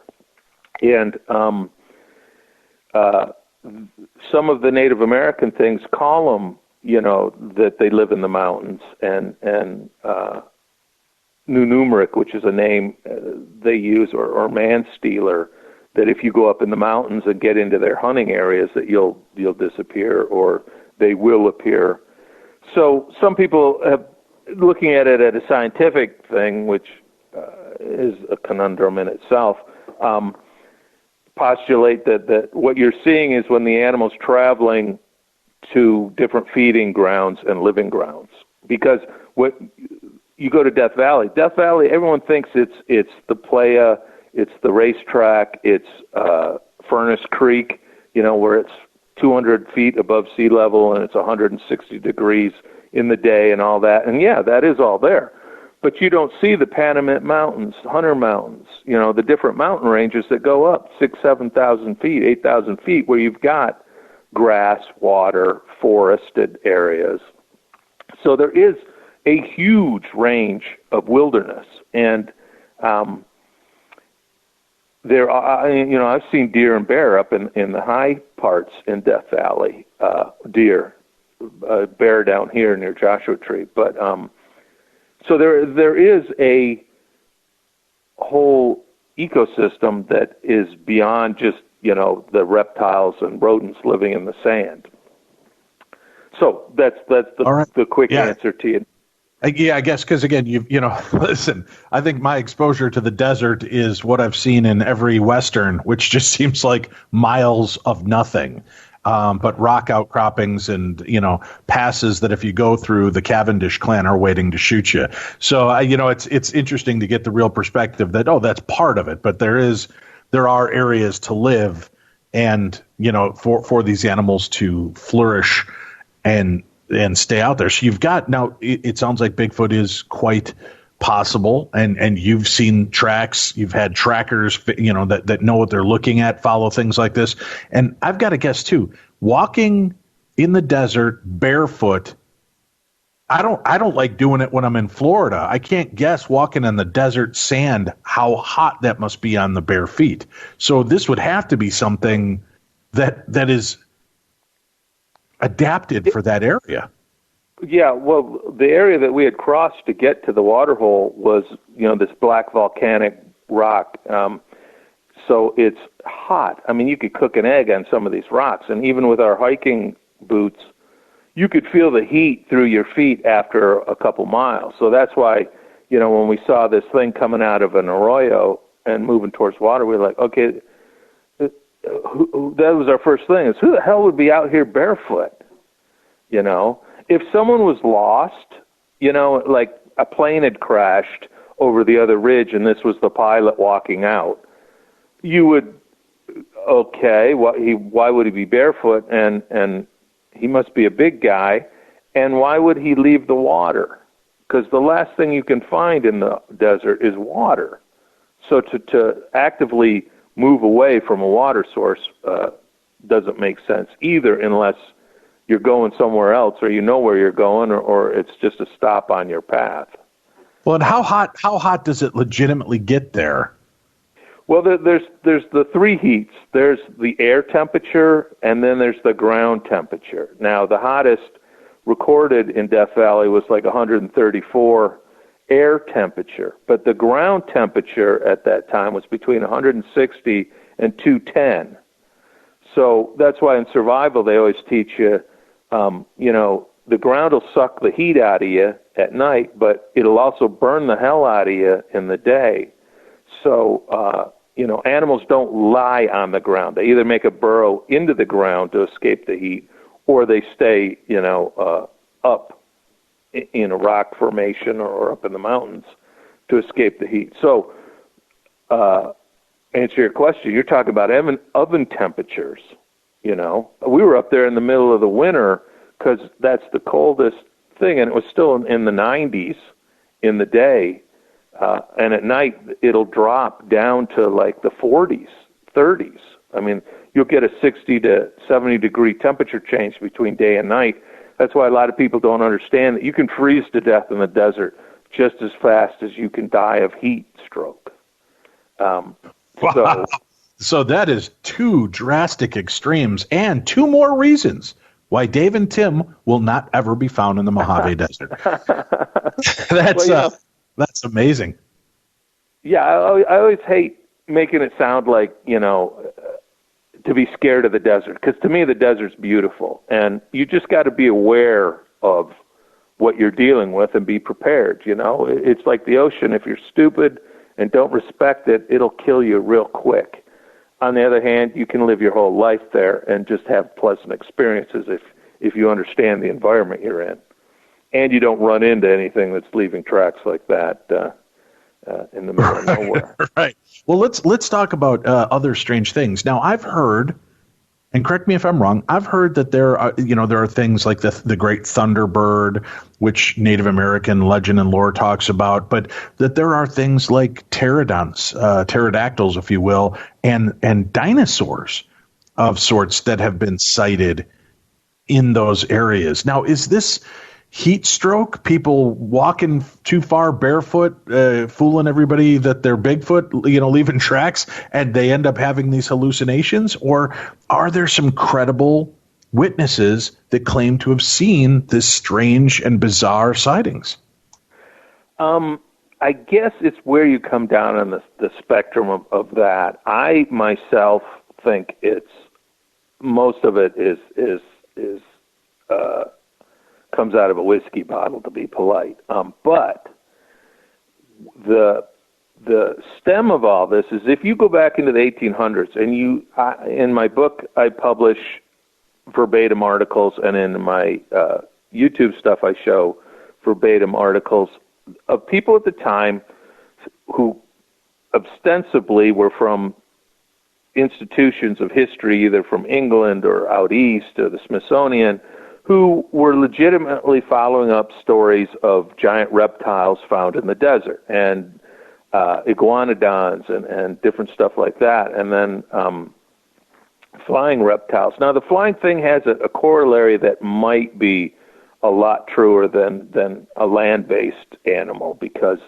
And some of the Native American things call them, that they live in the mountains, and Nunumeric, which is a name they use, or man-stealer, that if you go up in the mountains and get into their hunting areas, that you'll disappear or they will appear. So some people have, looking at it at a scientific thing, which is a conundrum in itself, postulate that what you're seeing is when the animal's traveling to different feeding grounds and living grounds. Because what you go to Death Valley, everyone thinks it's the playa, it's the racetrack, it's Furnace Creek, where it's 200 feet above sea level and it's 160 degrees in the day and all that. And yeah, that is all there. But you don't see the Panamint Mountains, Hunter Mountains, the different mountain ranges that go up 6,000, 7,000 feet, 8,000 feet, where you've got grass, water, forested areas. So there is a huge range of wilderness. And there are, I've seen deer and bear up in the high parts in Death Valley, bear down here near Joshua Tree. But so there is a whole ecosystem that is beyond just, the reptiles and rodents living in the sand. So that's the quick answer to you. Yeah, I guess because again, listen, I think my exposure to the desert is what I've seen in every Western, which just seems like miles of nothing. But rock outcroppings and, passes that if you go through, the Cavendish clan are waiting to shoot you. So, it's interesting to get the real perspective that, that's part of it. But there are areas to live and, for these animals to flourish and stay out there. So you've got, now it sounds like Bigfoot is quite possible, and you've seen tracks, you've had trackers, that know what they're looking at, follow things like this. And I've got to guess too, walking in the desert barefoot, I don't like doing it when I'm in Florida. I can't guess walking in the desert sand, how hot that must be on the bare feet. So this would have to be something that is adapted for that area. Yeah, well, the area that we had crossed to get to the waterhole was, this black volcanic rock. So it's hot. I mean, you could cook an egg on some of these rocks. And even with our hiking boots, you could feel the heat through your feet after a couple miles. So that's why, when we saw this thing coming out of an arroyo and moving towards water, we were like, okay, that was our first thing, is who the hell would be out here barefoot? You know, if someone was lost, you know, like a plane had crashed over the other ridge and this was the pilot walking out, you would, okay, why would he be barefoot? And he must be a big guy. And why would he leave the water? Because the last thing you can find in the desert is water. So to actively move away from a water source doesn't make sense either, unless you're going somewhere else, or you know where you're going, or it's just a stop on your path. Well, and how hot does it legitimately get there? Well, there's the three heats. There's the air temperature, and then there's the ground temperature. Now, the hottest recorded in Death Valley was like 134 air temperature, but the ground temperature at that time was between 160 and 210. So that's why in survival they always teach you, you know, the ground will suck the heat out of you at night, but it'll also burn the hell out of you in the day. So, you know, animals don't lie on the ground. They either make a burrow into the ground to escape the heat, or they stay, you know, up in a rock formation or up in the mountains to escape the heat. So, answer your question, you're talking about oven temperatures. You know, we were up there in the middle of the winter because that's the coldest thing, and it was still in the 90s in the day, and at night it'll drop down to like the 40s, 30s. I mean, you'll get a 60 to 70 degree temperature change between day and night. That's why a lot of people don't understand that you can freeze to death in the desert just as fast as you can die of heat stroke. So that is two drastic extremes, and two more reasons why Dave and Tim will not ever be found in the Mojave Desert. That's amazing. Yeah, I always hate making it sound like, you know, to be scared of the desert, because to me the desert's beautiful, and you just got to be aware of what you're dealing with and be prepared. You know, it's like the ocean. If you're stupid and don't respect it, it'll kill you real quick. On the other hand, you can live your whole life there and just have pleasant experiences if you understand the environment you're in, and you don't run into anything that's leaving tracks like that in the middle of nowhere. Right. Well, let's talk about other strange things. Now, I've heard, and correct me if I'm wrong, I've heard that there are things like the Great Thunderbird, which Native American legend and lore talks about, but that there are things like pterodactyls, if you will, and dinosaurs of sorts that have been sighted in those areas. Now, is this heat stroke, people walking too far barefoot, fooling everybody that they're Bigfoot, you know, leaving tracks, and they end up having these hallucinations? Or are there some credible witnesses that claim to have seen this strange and bizarre sightings? I guess it's where you come down on the spectrum of that. I myself think most of it is comes out of a whiskey bottle, to be polite. But the stem of all this is, if you go back into the 1800s, and in my book I publish verbatim articles, and in my YouTube stuff I show verbatim articles of people at the time who ostensibly were from institutions of history, either from England or out east or the Smithsonian, who were legitimately following up stories of giant reptiles found in the desert, and iguanodons and different stuff like that, and then flying reptiles. Now, the flying thing has a corollary that might be a lot truer than a land-based animal, because,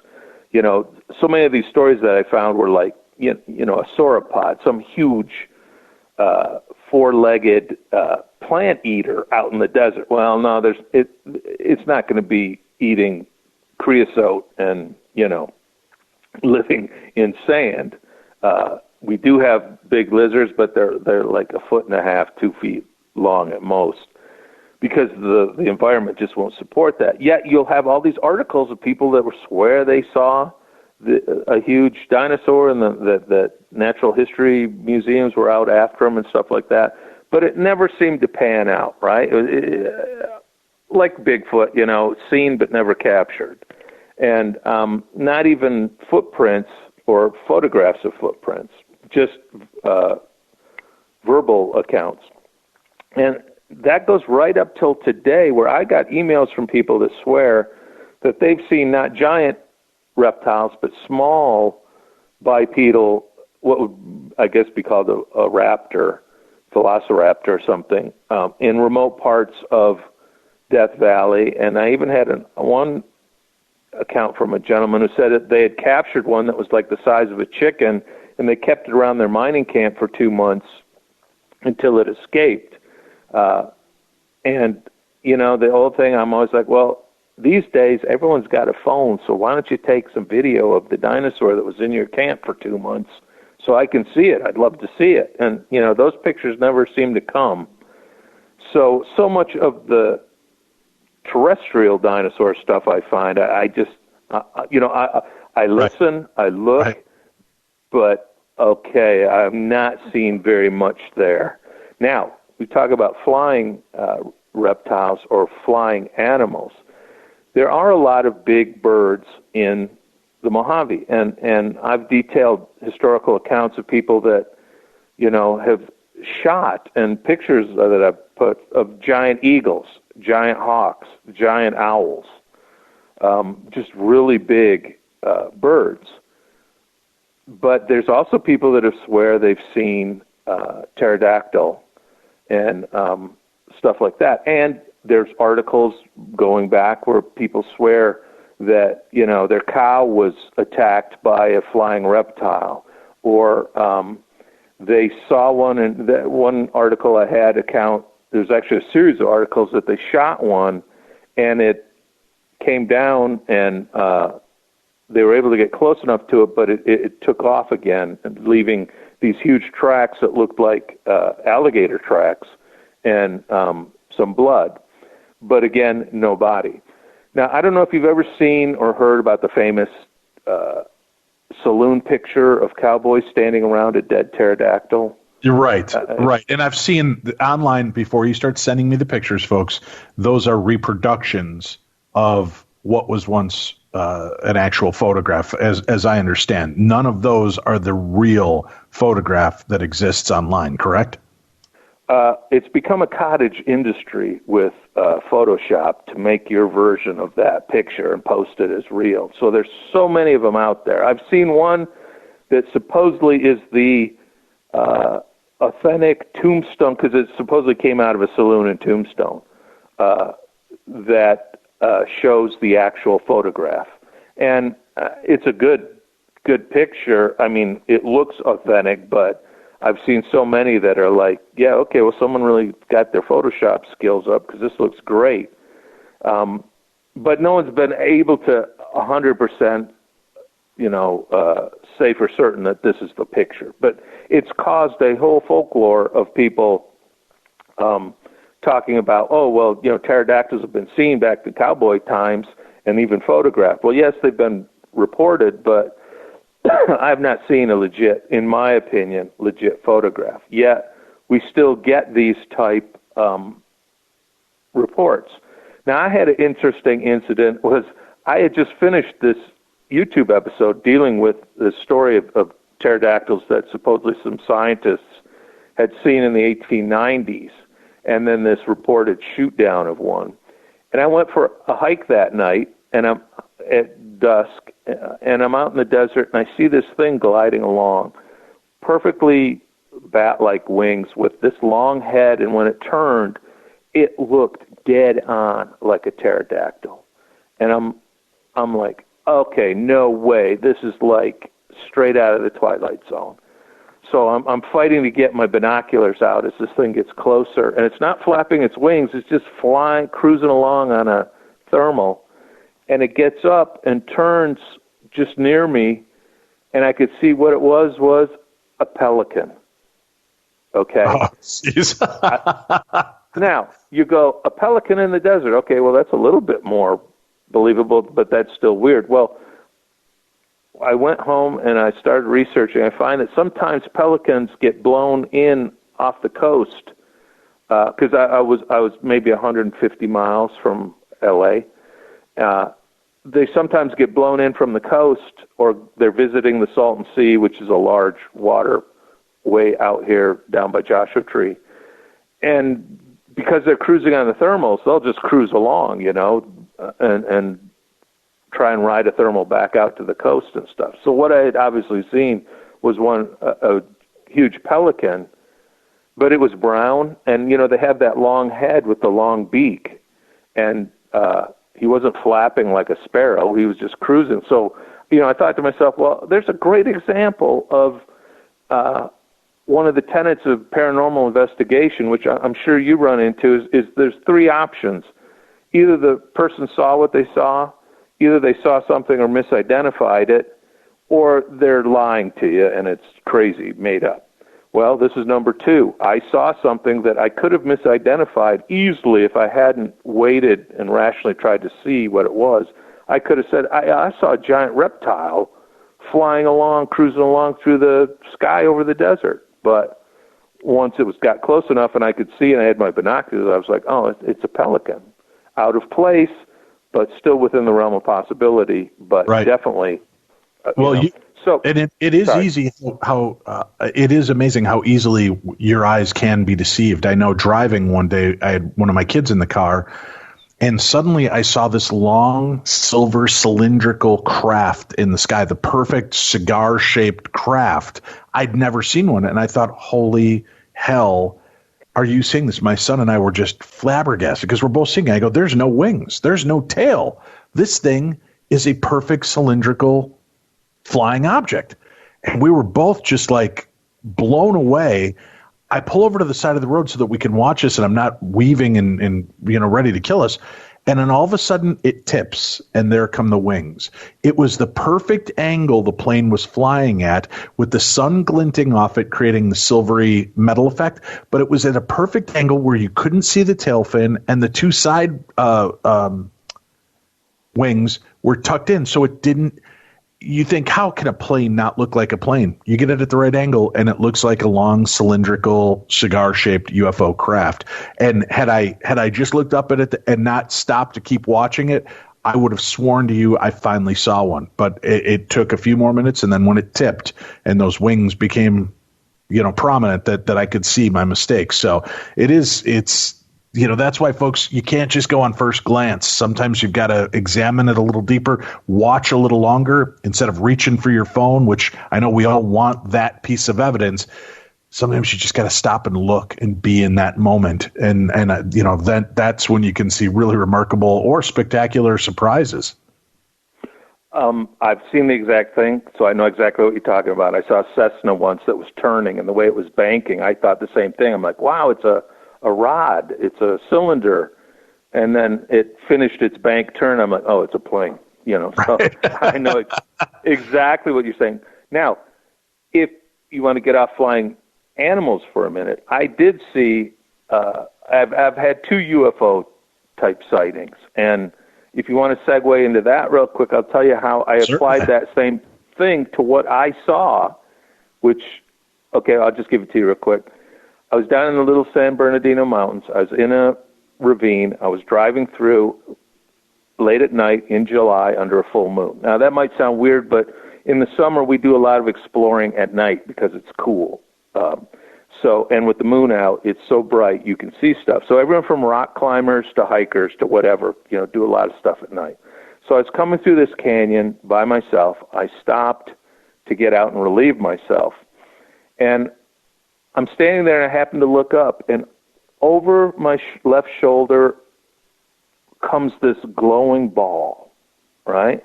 you know, so many of these stories that I found were like, you know, a sauropod, some huge four-legged plant eater out in the desert. Well, no, it's not going to be eating creosote and, you know, living in sand. We do have big lizards, but they're like 1.5 feet, 2 feet long at most, because the environment just won't support that. Yet you'll have all these articles of people that swear they saw a huge dinosaur, and the natural history museums were out after him and stuff like that. But it never seemed to pan out, right? Like Bigfoot, seen but never captured. And not even footprints or photographs of footprints, just verbal accounts. And that goes right up till today, where I got emails from people that swear that they've seen not giant reptiles, but small bipedal, what would I guess be called a raptor, velociraptor or something, in remote parts of Death Valley. And I even had one account from a gentleman who said that they had captured one that was like the size of a chicken, and they kept it around their mining camp for 2 months until it escaped. And, the whole thing, I'm always like, well, these days everyone's got a phone, so why don't you take some video of the dinosaur that was in your camp for 2 months so I can see it? I'd love to see it. And, those pictures never seem to come. So much of the terrestrial dinosaur stuff I find, I just, I listen, I look, but okay, I'm not seeing very much there. Now, we talk about flying reptiles or flying animals. There are a lot of big birds in the Mojave, and I've detailed historical accounts of people that, have shot, and pictures that I've put of giant eagles, giant hawks, giant owls, just really big birds. But there's also people that have swear they've seen pterodactyl and stuff like that. And there's articles going back where people swear that, their cow was attacked by a flying reptile, or they saw one, and that one article I had there's actually a series of articles that they shot one, and it came down, and they were able to get close enough to it, but it took off again, leaving these huge tracks that looked like alligator tracks and some blood. But again, no body. Now, I don't know if you've ever seen or heard about the famous saloon picture of cowboys standing around a dead pterodactyl. You're right, right. And I've seen online, before you start sending me the pictures, folks, those are reproductions of what was once an actual photograph, as I understand. None of those are the real photograph that exists online, correct? It's become a cottage industry with Photoshop to make your version of that picture and post it as real. So there's so many of them out there. I've seen one that supposedly is the authentic tombstone, because it supposedly came out of a saloon in Tombstone, that shows the actual photograph. And it's a good picture. I mean, it looks authentic, but I've seen so many that are like, yeah, okay, well, someone really got their Photoshop skills up because this looks great. But no one's been able to 100%, say for certain that this is the picture. But it's caused a whole folklore of people talking about, pterodactyls have been seen back to cowboy times and even photographed. Well, yes, they've been reported, but I've not seen in my opinion, legit photograph. Yet we still get these type reports. Now, I had an interesting incident. I had just finished this YouTube episode dealing with the story of pterodactyls that supposedly some scientists had seen in the 1890s, and then this reported shoot down of one. And I went for a hike that night, and I'm at dusk, and I'm out in the desert, and I see this thing gliding along, perfectly bat-like wings with this long head, and when it turned, it looked dead on like a pterodactyl. And I'm like, okay, no way, this is like straight out of the Twilight Zone. So I'm fighting to get my binoculars out as this thing gets closer, and it's not flapping its wings, it's just flying, cruising along on a thermal, and it gets up and turns just near me, and I could see what it was a pelican. Okay. Oh, jeez. Now, you go, a pelican in the desert. Okay, well, that's a little bit more believable, but that's still weird. Well, I went home and I started researching. I find that sometimes pelicans get blown in off the coast because I was maybe 150 miles from L.A. They sometimes get blown in from the coast, or they're visiting the Salton Sea, which is a large water way out here down by Joshua Tree. And because they're cruising on the thermals, they'll just cruise along, you know, and try and ride a thermal back out to the coast and stuff. So what I had obviously seen was a huge pelican, but it was brown, and, you know, they have that long head with the long beak, and he wasn't flapping like a sparrow. He was just cruising. So, you know, I thought to myself, well, there's a great example of one of the tenets of paranormal investigation, which I'm sure you run into, is there's three options. Either the person saw what they saw, either they saw something or misidentified it, or they're lying to you and it's crazy, made up. Well, this is number two. I saw something that I could have misidentified easily if I hadn't waited and rationally tried to see what it was. I could have said, I saw a giant reptile flying along, cruising along through the sky over the desert. But once it got close enough and I could see and I had my binoculars, I was like, oh, it's a pelican. Out of place, but still within the realm of possibility, but definitely. It is easy how it is amazing how easily your eyes can be deceived. I know driving one day, I had one of my kids in the car, and suddenly I saw this long silver cylindrical craft in the sky, the perfect cigar-shaped craft. I'd never seen one, and I thought, holy hell, are you seeing this? My son and I were just flabbergasted because we're both seeing it. I go, there's no wings. There's no tail. This thing is a perfect cylindrical flying object. And we were both just like blown away. I pull over to the side of the road so that we can watch this and I'm not weaving and you know, ready to kill us. And then all of a sudden it tips and there come the wings. It was the perfect angle the plane was flying at with the sun glinting off it, creating the silvery metal effect. But it was at a perfect angle where you couldn't see the tail fin and the two side wings were tucked in. So it didn't, you think, how can a plane not look like a plane? You get it at the right angle, and it looks like a long cylindrical cigar-shaped UFO craft. And had I just looked up at it and not stopped to keep watching it, I would have sworn to you I finally saw one. But it took a few more minutes, and then when it tipped and those wings became, you know, prominent, that I could see my mistake. So it's. You know, that's why, folks, you can't just go on first glance. Sometimes you've got to examine it a little deeper, watch a little longer instead of reaching for your phone, which I know we all want that piece of evidence. Sometimes you just got to stop and look and be in that moment. And you know, that's when you can see really remarkable or spectacular surprises. I've seen the exact thing, so I know exactly what you're talking about. I saw a Cessna once that was turning, and the way it was banking, I thought the same thing. I'm like, wow, it's a rod, it's a cylinder, and then it finished its bank turn. I'm like, oh, it's a plane, you know. So I know exactly what you're saying. Now, if you want to get off flying animals for a minute, I did see. I've had 2 UFO type sightings, and if you want to segue into that real quick, I'll tell you how I applied that same thing to what I saw. Which, okay, I'll just give it to you real quick. I was down in the little San Bernardino Mountains. I was in a ravine. I was driving through late at night in July under a full moon. Now, that might sound weird, but in the summer we do a lot of exploring at night because it's cool. And with the moon out, it's so bright you can see stuff. So everyone from rock climbers to hikers to whatever, you know, do a lot of stuff at night. So I was coming through this canyon by myself. I stopped to get out and relieve myself. And I'm standing there, and I happen to look up, and over my left shoulder comes this glowing ball, right?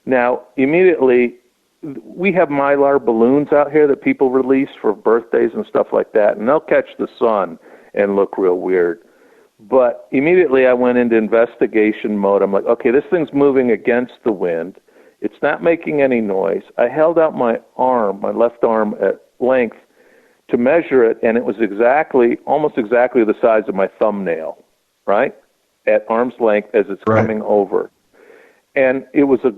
Now, immediately, we have Mylar balloons out here that people release for birthdays and stuff like that, and they'll catch the sun and look real weird. But immediately I went into investigation mode. I'm like, okay, this thing's moving against the wind. It's not making any noise. I held out my arm, my left arm at length, to measure it, and it was almost exactly the size of my thumbnail, right? At arm's length as it's coming over. And it was a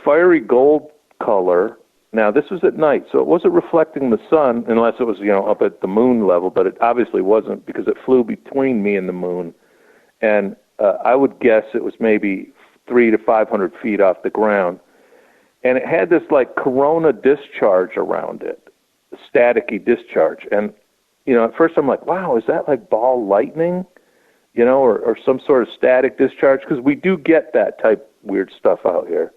fiery gold color. Now, this was at night, so it wasn't reflecting the sun unless it was, up at the moon level, but it obviously wasn't because it flew between me and the moon. And I would guess it was maybe 300 to 500 feet off the ground. And it had this, like, corona discharge around it, staticky discharge. And, at first I'm like, wow, is that like ball lightning, or some sort of static discharge? Because we do get that type weird stuff out here.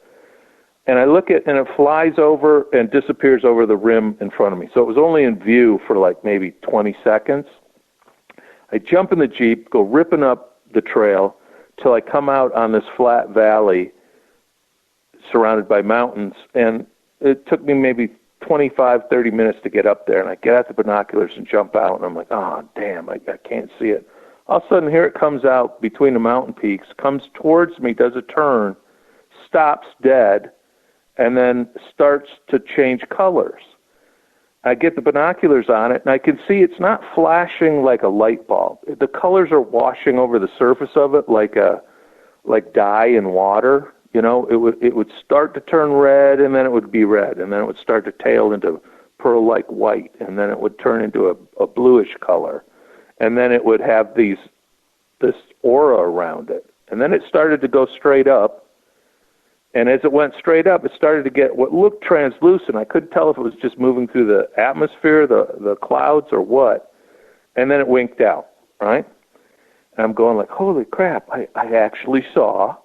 And I look at, and it flies over and disappears over the rim in front of me. So it was only in view for like maybe 20 seconds. I jump in the Jeep, go ripping up the trail till I come out on this flat valley surrounded by mountains. And it took me maybe 25, 30 minutes to get up there. And I get out the binoculars and jump out, and I'm like, oh, damn, I can't see it. All of a sudden, here it comes out between the mountain peaks, comes towards me, does a turn, stops dead, and then starts to change colors. I get the binoculars on it, and I can see it's not flashing like a light bulb. The colors are washing over the surface of it like dye in water. It would start to turn red, and then it would be red, and then it would start to tail into pearl-like white, and then it would turn into a bluish color, and then it would have this aura around it, and then it started to go straight up. And as it went straight up, it started to get what looked translucent. I couldn't tell if it was just moving through the atmosphere, the clouds, or what. And then it winked out, right? And I'm going like, holy crap, I actually saw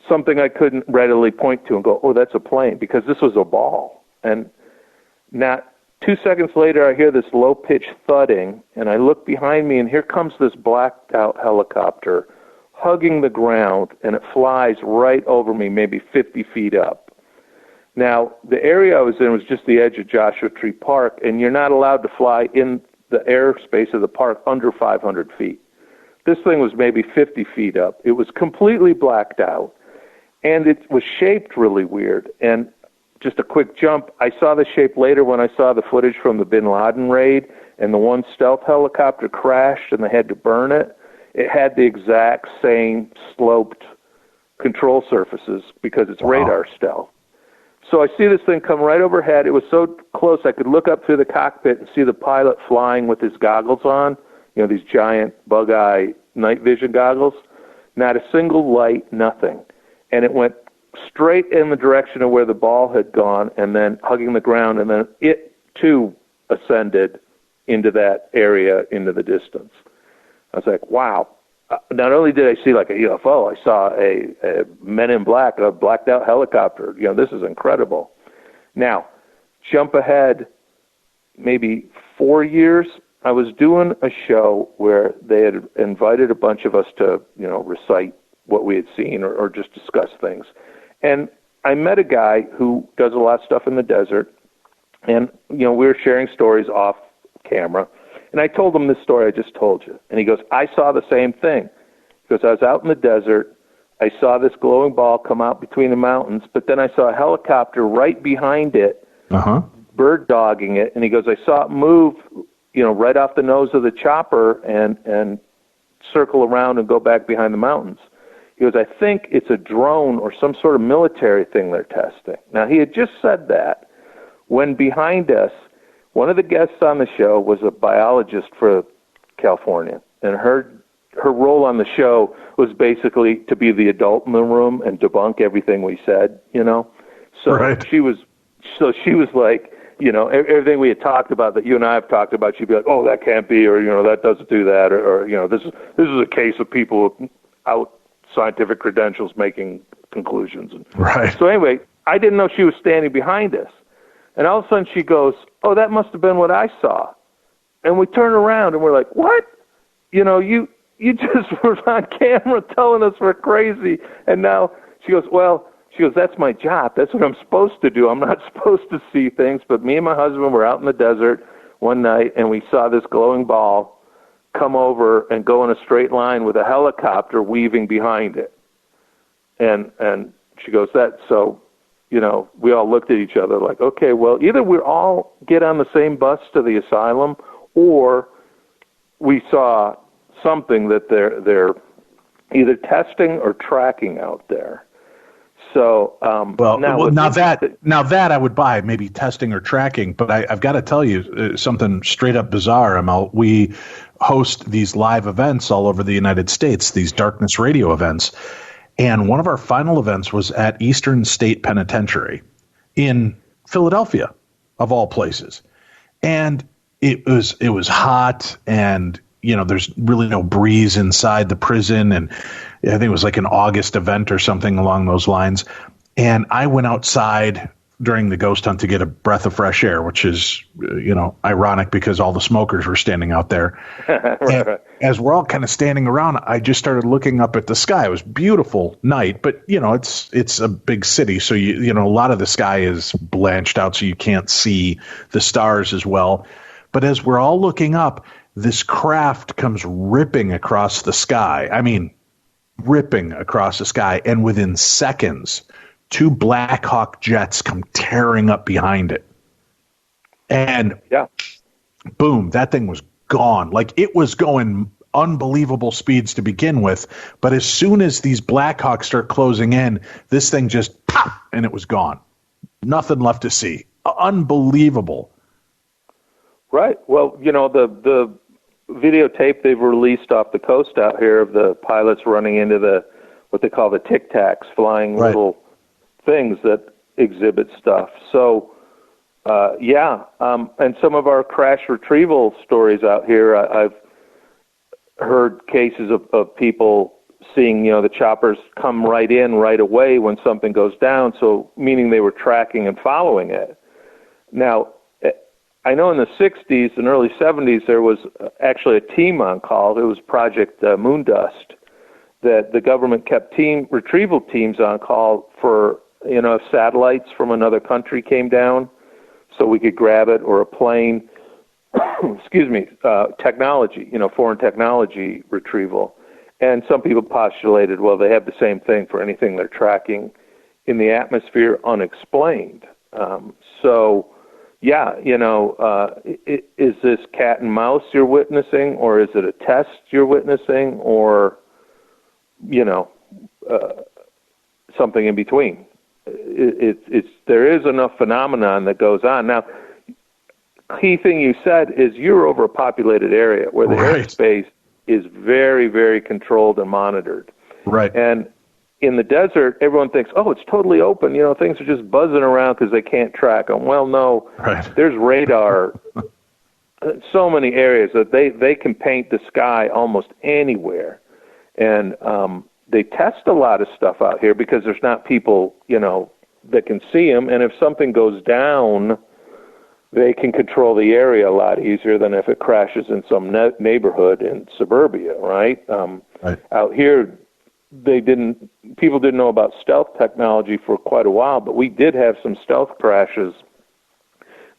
something I couldn't readily point to and go, oh, that's a plane, because this was a ball. And not 2 seconds later, I hear this low-pitched thudding, and I look behind me, and here comes this blacked-out helicopter hugging the ground, and it flies right over me, maybe 50 feet up. Now, the area I was in was just the edge of Joshua Tree Park, and you're not allowed to fly in the airspace of the park under 500 feet. This thing was maybe 50 feet up. It was completely blacked out, and it was shaped really weird. And just a quick jump, I saw the shape later when I saw the footage from the Bin Laden raid, and the one stealth helicopter crashed, and they had to burn it. It had the exact same sloped control surfaces because it's radar stealth. So I see this thing come right overhead. It was so close I could look up through the cockpit and see the pilot flying with his goggles on, these giant bug-eye night vision goggles. Not a single light, nothing. And it went straight in the direction of where the ball had gone and then hugging the ground, and then it, too, ascended into that area into the distance. I was like, wow. Not only did I see like a UFO, I saw a Men in Black, a blacked-out helicopter. This is incredible. Now, jump ahead maybe 4 years. I was doing a show where they had invited a bunch of us to, recite what we had seen or just discuss things. And I met a guy who does a lot of stuff in the desert, and, we were sharing stories off camera. And I told him this story I just told you. And he goes, I saw the same thing. Because I was out in the desert, I saw this glowing ball come out between the mountains, but then I saw a helicopter right behind it, bird dogging it. And he goes, I saw it move, right off the nose of the chopper and circle around and go back behind the mountains. He goes, I think it's a drone or some sort of military thing they're testing. Now, he had just said that when behind us, one of the guests on the show was a biologist for California, and her role on the show was basically to be the adult in the room and debunk everything we said, So right. she was like, everything we had talked about that you and I have talked about, she'd be like, oh, that can't be, or that doesn't do that, or this is a case of people without scientific credentials making conclusions. Right. So anyway, I didn't know she was standing behind us. And all of a sudden she goes, oh, that must have been what I saw. And we turn around and we're like, what? You just were on camera telling us we're crazy. And now she goes, that's my job. That's what I'm supposed to do. I'm not supposed to see things. But me and my husband were out in the desert one night, and we saw this glowing ball come over and go in a straight line with a helicopter weaving behind it. And she goes, we all looked at each other like, okay, well, either we all get on the same bus to the asylum, or we saw something that they're either testing or tracking out there. So now that I would buy, maybe testing or tracking, but I've got to tell you something straight up bizarre, Emil. We host these live events all over the United States, these darkness radio events, and one of our final events was at Eastern State Penitentiary in Philadelphia, of all places, and it was hot, and there's really no breeze inside the prison, and I think it was like an August event or something along those lines. And I went outside during the ghost hunt to get a breath of fresh air, which is, ironic because all the smokers were standing out there. Right. As we're all kind of standing around, I just started looking up at the sky. It was a beautiful night, but it's a big city. So, a lot of the sky is blanched out, so you can't see the stars as well. But as we're all looking up, this craft comes ripping across the sky. I mean, ripping across the sky. And within seconds, 2 Black Hawk jets come tearing up behind it. And boom, that thing was gone. Like, it was going unbelievable speeds to begin with. But as soon as these Black Hawks start closing in, this thing just pop, and it was gone. Nothing left to see. Unbelievable. Right. Well, the videotape they've released off the coast out here of the pilots running into what they call the Tic Tacs, flying little things that exhibit stuff. So, and some of our crash retrieval stories out here, I've heard cases of people seeing, the choppers come right in right away when something goes down, so meaning they were tracking and following it. Now, I know in the 60s and early 70s there was actually a team on call. It was Project Moondust, that the government kept retrieval teams on call for, if satellites from another country came down so we could grab it, or a plane, technology, foreign technology retrieval. And some people postulated, well, they have the same thing for anything they're tracking in the atmosphere unexplained. Is this cat and mouse you're witnessing, or is it a test you're witnessing, or, something in between? There is enough phenomenon that goes on. Now, key thing you said is you're over a populated area where the airspace is very, very controlled and monitored. Right. And in the desert, everyone thinks, oh, it's totally open. Things are just buzzing around because they can't track them. Well, no, There's radar. So many areas that they can paint the sky almost anywhere. And they test a lot of stuff out here because there's not people, that can see them. And if something goes down, they can control the area a lot easier than if it crashes in some neighborhood in suburbia, right? Out here, people didn't know about stealth technology for quite a while, but we did have some stealth crashes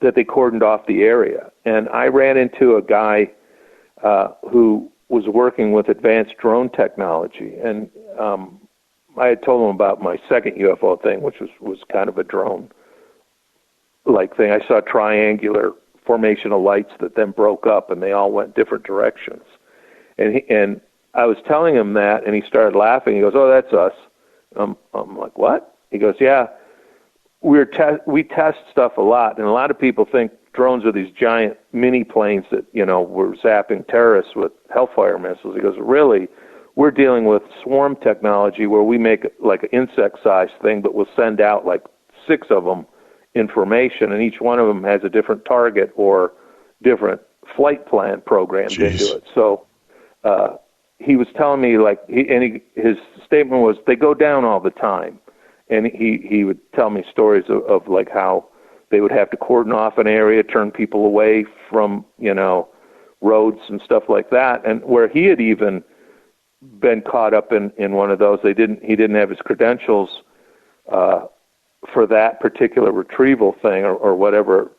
that they cordoned off the area. And I ran into a guy who was working with advanced drone technology, and I had told him about my second UFO thing, which was kind of a drone-like thing. I saw triangular formation of lights that then broke up, and they all went different directions. And I was telling him that, and he started laughing. He goes, "Oh, that's us." I'm like, "What?" He goes, "Yeah, we test stuff a lot, and a lot of people think drones are these giant mini planes that were zapping terrorists with Hellfire missiles." He goes, "Really, we're dealing with swarm technology where we make like an insect-sized thing, but we'll send out like 6 of them information, and each one of them has a different target or different flight plan programmed into it." So he was telling me, his statement was, they go down all the time. And he would tell me stories of like how they would have to cordon off an area, turn people away from, roads and stuff like that. And where he had even been caught up in one of those, he didn't have his credentials for that particular retrieval thing or whatever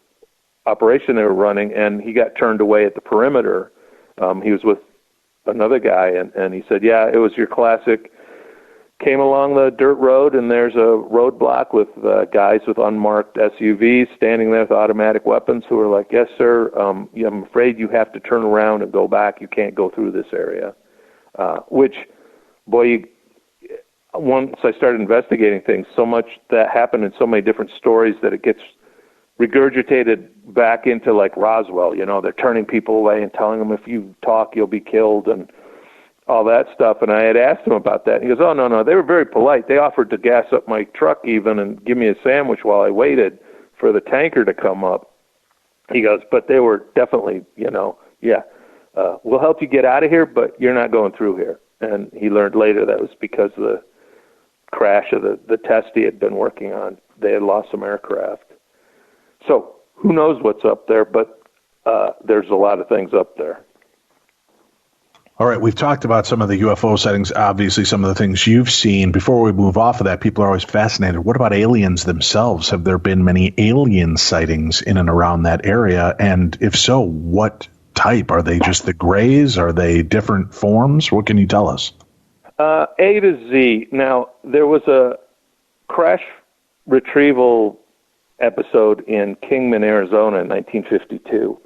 operation they were running, and he got turned away at the perimeter. He was with another guy, and he said, "Yeah, it was your classic, came along the dirt road, and there's a roadblock with guys with unmarked SUVs standing there with automatic weapons who are like, 'Yes, sir, I'm afraid you have to turn around and go back. You can't go through this area.'" Which, boy, once I started investigating things, so much that happened in so many different stories that it gets regurgitated back into like Roswell. They're turning people away and telling them if you talk, you'll be killed and all that stuff. And I had asked him about that. And he goes, oh, no, they were very polite. They offered to gas up my truck even and give me a sandwich while I waited for the tanker to come up. He goes, but they were definitely, we'll help you get out of here, but you're not going through here. And he learned later that was because of the crash of the test he had been working on. They had lost some aircraft. So who knows what's up there, but there's a lot of things up there. All right, we've talked about some of the UFO sightings, obviously some of the things you've seen. Before we move off of that, people are always fascinated. What about aliens themselves? Have there been many alien sightings in and around that area? And if so, what type? Are they just the grays? Are they different forms? What can you tell us? A to Z. Now, there was a crash retrieval episode in Kingman, Arizona in 1952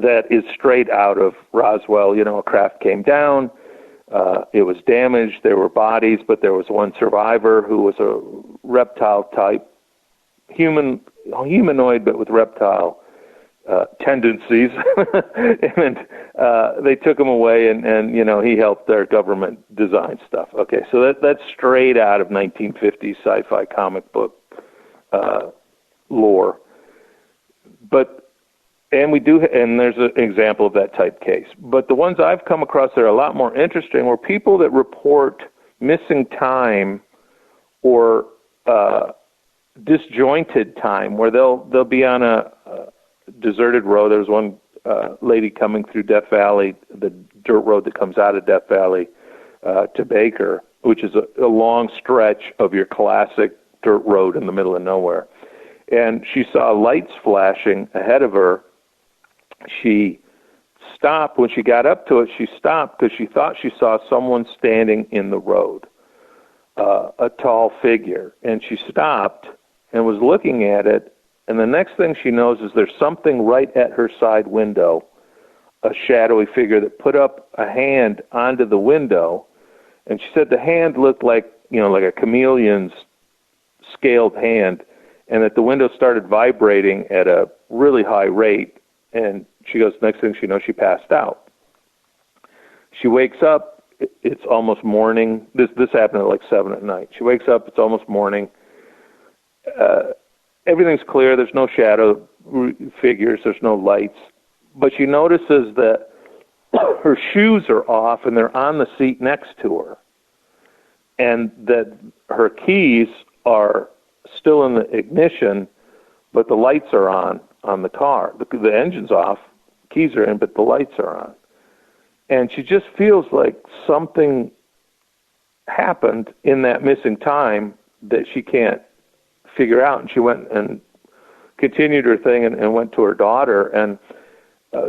that is straight out of Roswell. A craft came down, it was damaged, there were bodies, but there was one survivor who was a reptile type, humanoid but with reptile tendencies, and they took him away, and he helped their government design stuff. Okay, so that's straight out of 1950s sci-fi comic book lore. And there's an example of that type case. But the ones I've come across that are a lot more interesting were people that report missing time or disjointed time, where they'll be on a deserted road. There was one lady coming through Death Valley, the dirt road that comes out of Death Valley to Baker, which is a long stretch of your classic dirt road in the middle of nowhere. And she saw lights flashing ahead of her. She stopped. When she got up to it, she stopped because she thought she saw someone standing in the road, a tall figure. And she stopped and was looking at it, and the next thing she knows is there's something right at her side window, a shadowy figure that put up a hand onto the window, and she said the hand looked like a chameleon's scaled hand, and that the window started vibrating at a really high rate. And she goes, next thing she knows, she passed out. She wakes up, it's almost morning. This happened at like 7 at night. She wakes up, it's almost morning. Everything's clear, there's no shadow figures, there's no lights. But she notices that her shoes are off and they're on the seat next to her. And that her keys are still in the ignition, but the lights are on the car. The engine's off, keys are in, but the lights are on. And she just feels like something happened in that missing time that she can't figure out. And she went and continued her thing and went to her daughter, and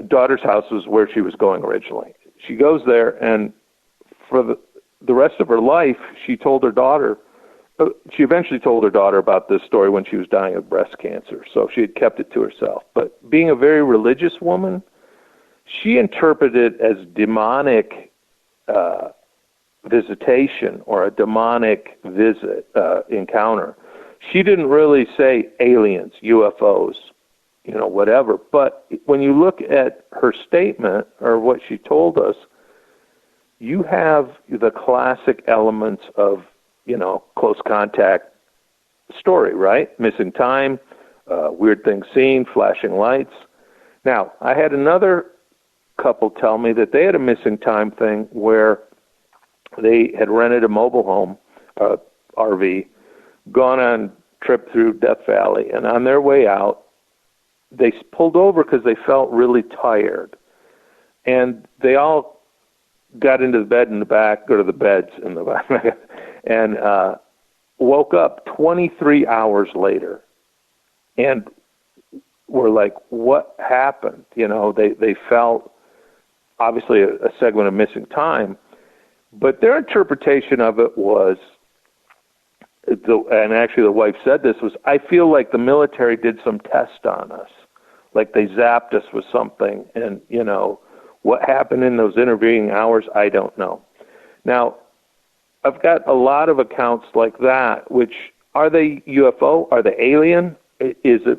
daughter's house was where she was going originally. She goes there, and for the rest of her life, she eventually told her daughter about this story when she was dying of breast cancer, so she had kept it to herself. But being a very religious woman, she interpreted it as demonic visitation or a demonic encounter. She didn't really say aliens, UFOs, whatever. But when you look at her statement or what she told us, you have the classic elements of close contact story, right? Missing time, weird things seen, flashing lights. Now, I had another couple tell me that they had a missing time thing where they had rented a mobile home, RV, gone on trip through Death Valley, and on their way out, they pulled over because they felt really tired. And they all got into the bed in the back, go to the beds in the back, and woke up 23 hours later and were like, what happened? They felt obviously a segment of missing time, but their interpretation of it was, and actually the wife said this, was, I feel like the military did some test on us, like they zapped us with something, and what happened in those intervening hours, I don't know. Now, I've got a lot of accounts like that, which are they UFO? Are they alien?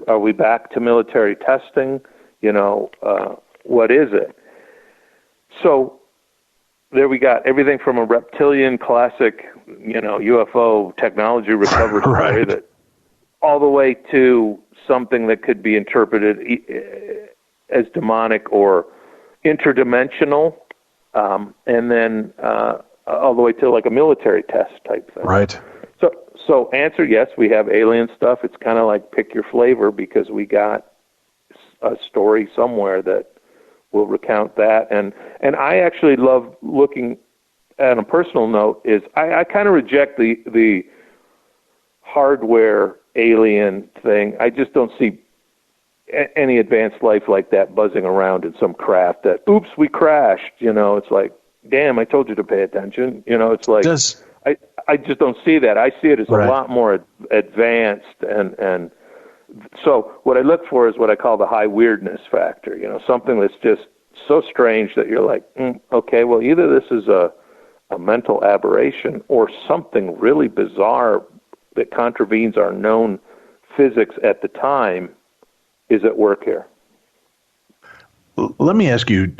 Are we back to military testing? What is it? So there we got everything from a reptilian classic, UFO technology recovery story that all the way to something that could be interpreted as demonic or interdimensional, and then all the way to like a military test type thing. Right. So answer, yes, we have alien stuff. It's kind of like pick your flavor because we got a story somewhere that will recount that. And I actually love looking at a personal note is I kind of reject the hardware alien thing. I just don't see any advanced life like that buzzing around in some craft that, oops, we crashed. It's like, damn, I told you to pay attention. It's like, I just don't see that. I see it as a lot more advanced, and so what I look for is what I call the high weirdness factor. Something that's just so strange that you're like, okay, well, either this is a mental aberration or something really bizarre that contravenes our known physics at the time is at work here. Let me ask you,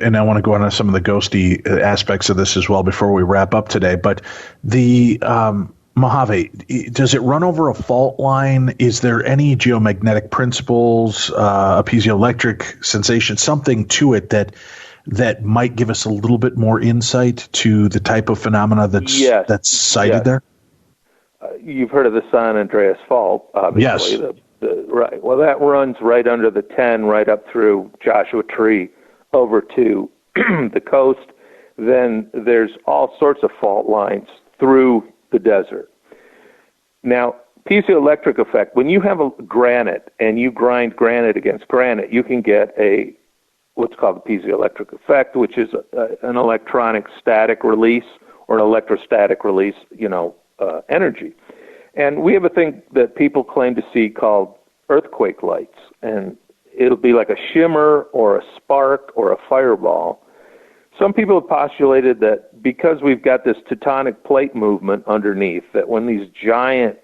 and I want to go on to some of the ghosty aspects of this as well before we wrap up today, but the Mojave, does it run over a fault line? Is there any geomagnetic principles, a piezoelectric sensation, something to it that might give us a little bit more insight to the type of phenomena that's cited there? You've heard of the San Andreas Fault, obviously. Yes. Right. Well, that runs right under the 10, right up through Joshua Tree, over to the coast. Then there's all sorts of fault lines through the desert. Now, piezoelectric effect, when you have a granite and you grind granite against granite, you can get what's called the piezoelectric effect, which is an electronic static release or an electrostatic release, energy. And we have a thing that people claim to see called earthquake lights, and it'll be like a shimmer or a spark or a fireball. Some people have postulated that because we've got this tectonic plate movement underneath, that when these giant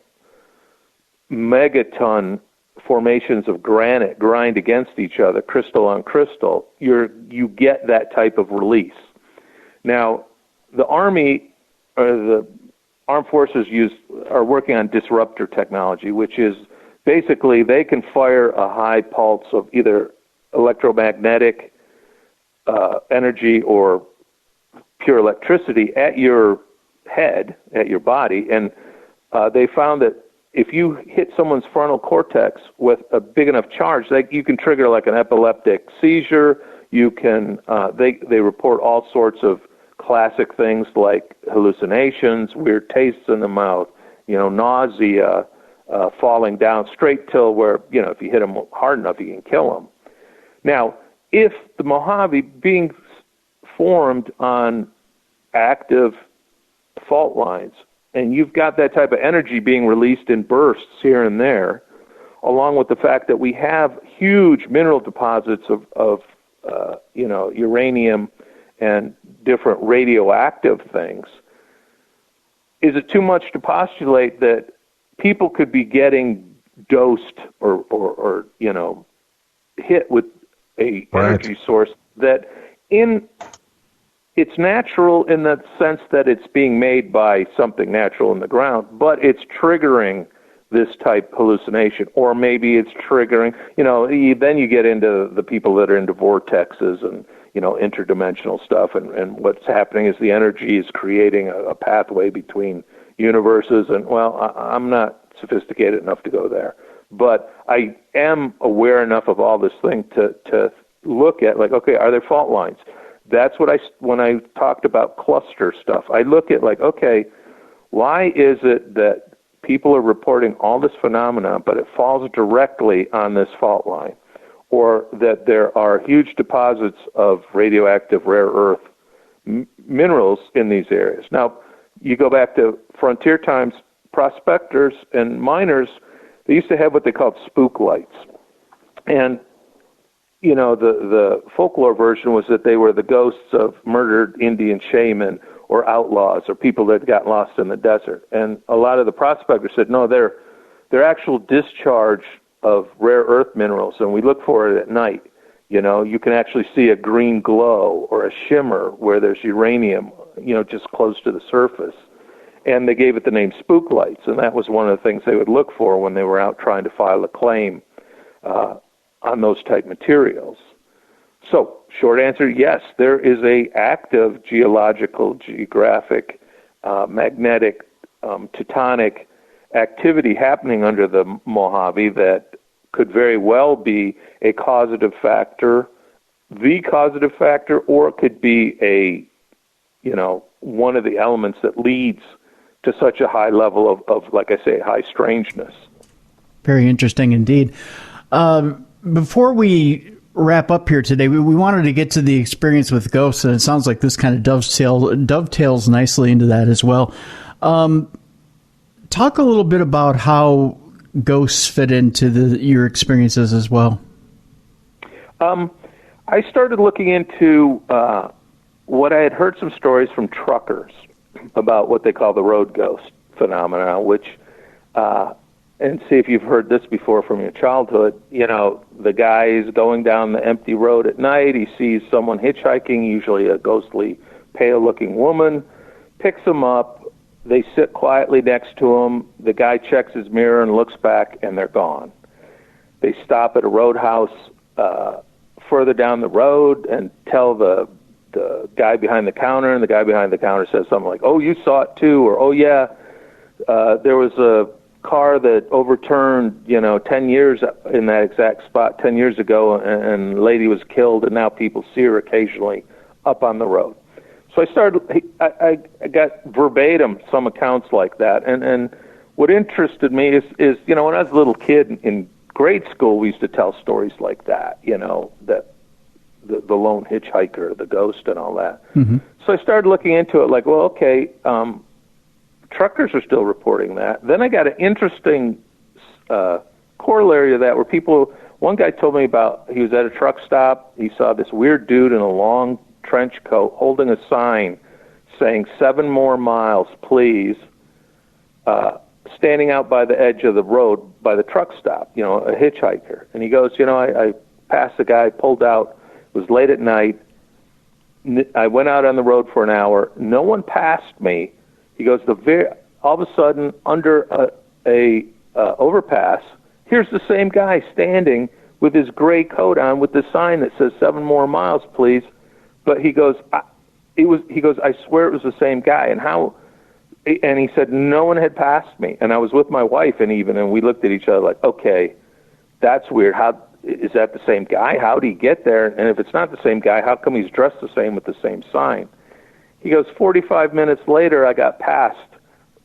megaton formations of granite grind against each other, crystal on crystal, you get that type of release. Now, the Army or the Armed Forces are working on disruptor technology, which is basically they can fire a high pulse of either electromagnetic energy or pure electricity at your head, at your body, and they found that if you hit someone's frontal cortex with a big enough charge, you can trigger like an epileptic seizure. You can they report all sorts of classic things like hallucinations, weird tastes in the mouth, nausea, falling down straight till where, if you hit them hard enough, you can kill them. Now, if the Mojave being formed on active fault lines, and you've got that type of energy being released in bursts here and there, along with the fact that we have huge mineral deposits of uranium and different radioactive things, is it too much to postulate that people could be getting dosed or hit with a energy source that it's natural in the sense that it's being made by something natural in the ground, but it's triggering this type hallucination, or maybe it's triggering, then you get into the people that are into vortexes and, interdimensional stuff, and what's happening is the energy is creating a pathway between universes, and, well, I'm not sophisticated enough to go there, but I am aware enough of all this thing to look at, like, okay, are there fault lines? That's what when I talked about cluster stuff, I look at like, okay, why is it that people are reporting all this phenomena, but it falls directly on this fault line? Or that there are huge deposits of radioactive rare earth minerals in these areas. Now, you go back to frontier times, prospectors and miners, they used to have what they called spook lights. And the folklore version was that they were the ghosts of murdered Indian shaman or outlaws or people that got lost in the desert. And a lot of the prospectors said, no, they're actual discharge of rare earth minerals, and we look for it at night. You know, you can actually see a green glow or a shimmer where there's uranium, you know, just close to the surface. And they gave it the name Spook Lights, and that was one of the things they would look for when they were out trying to file a claim on those type materials. So, short answer, yes, there is a active geological, geographic, magnetic, tectonic activity happening under the Mojave that could very well be a causative factor, the causative factor, or it could be a, you know, one of the elements that leads to such a high level of like I say, high strangeness. Very interesting indeed. Before we wrap up here today, we wanted to get to the experience with ghosts, and it sounds like this kind of dovetails nicely into that as well. Talk a little bit about how ghosts fit into your experiences as well. I started looking into what I had heard some stories from truckers about what they call the road ghost phenomena, which, and see if you've heard this before from your childhood, you know, the guy is going down the empty road at night, he sees someone hitchhiking, usually a ghostly, pale-looking woman, picks him up, they sit quietly next to him, the guy checks his mirror and looks back, and they're gone. They stop at a roadhouse further down the road and tell the guy behind the counter, and the guy behind the counter says something like, oh, you saw it too, or oh yeah, there was a car that overturned, 10 years in that exact spot 10 years ago, and the lady was killed, and now people see her occasionally up on the road. So I got verbatim some accounts like that, and what interested me is when I was a little kid in grade school, we used to tell stories like that, that the lone hitchhiker, the ghost, and all that. Mm-hmm. So I started looking into it, like, well, okay, truckers are still reporting that. Then I got an interesting corollary of that, where one guy told me about, he was at a truck stop, he saw this weird dude in a long trench coat holding a sign saying 7 more miles, please, standing out by the edge of the road by the truck stop, a hitchhiker. And he goes, I passed the guy, pulled out, it was late at night, I went out on the road for an hour, no one passed me. He goes, all of a sudden, under a overpass, here's the same guy standing with his gray coat on with the sign that says 7 more miles, please. But he goes, I swear it was the same guy. And he said, no one had passed me. And I was with my wife, and we looked at each other like, okay, that's weird. How is that the same guy? How did he get there? And if it's not the same guy, how come he's dressed the same with the same sign? He goes, 45 minutes later, I got passed.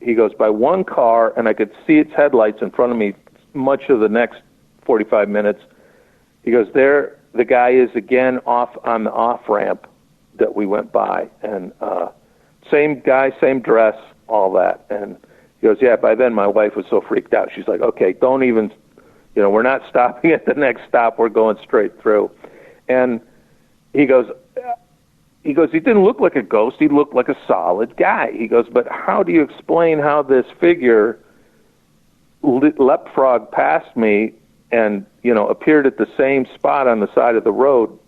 He goes, by one car, and I could see its headlights in front of me much of the next 45 minutes. He goes, there the guy is again off on the off-ramp that we went by. And same guy, same dress, all that. And he goes, yeah, by then my wife was so freaked out. She's like, okay, don't even, we're not stopping at the next stop. We're going straight through. And he goes, he didn't look like a ghost. He looked like a solid guy. He goes, but how do you explain how this figure leapfrog past me and, appeared at the same spot on the side of the road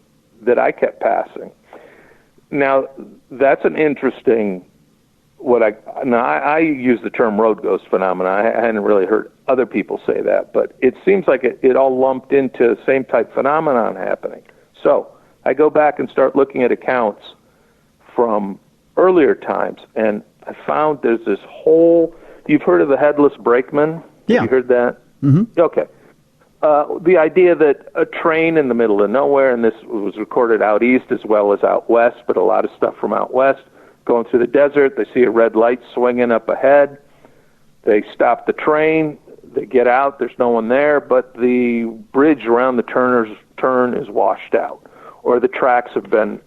that I kept passing? Now, that's an interesting, I use the term road ghost phenomena. I hadn't really heard other people say that, but it seems like it all lumped into the same type phenomenon happening. So I go back and start looking at accounts from earlier times, and I found there's this whole, you've heard of the Headless Brakeman? Yeah. You heard that? Mm-hmm. Okay. The idea that a train in the middle of nowhere, and this was recorded out east as well as out west, but a lot of stuff from out west, going through the desert, they see a red light swinging up ahead, they stop the train, they get out, there's no one there, but the bridge around the turn is washed out, or the tracks have been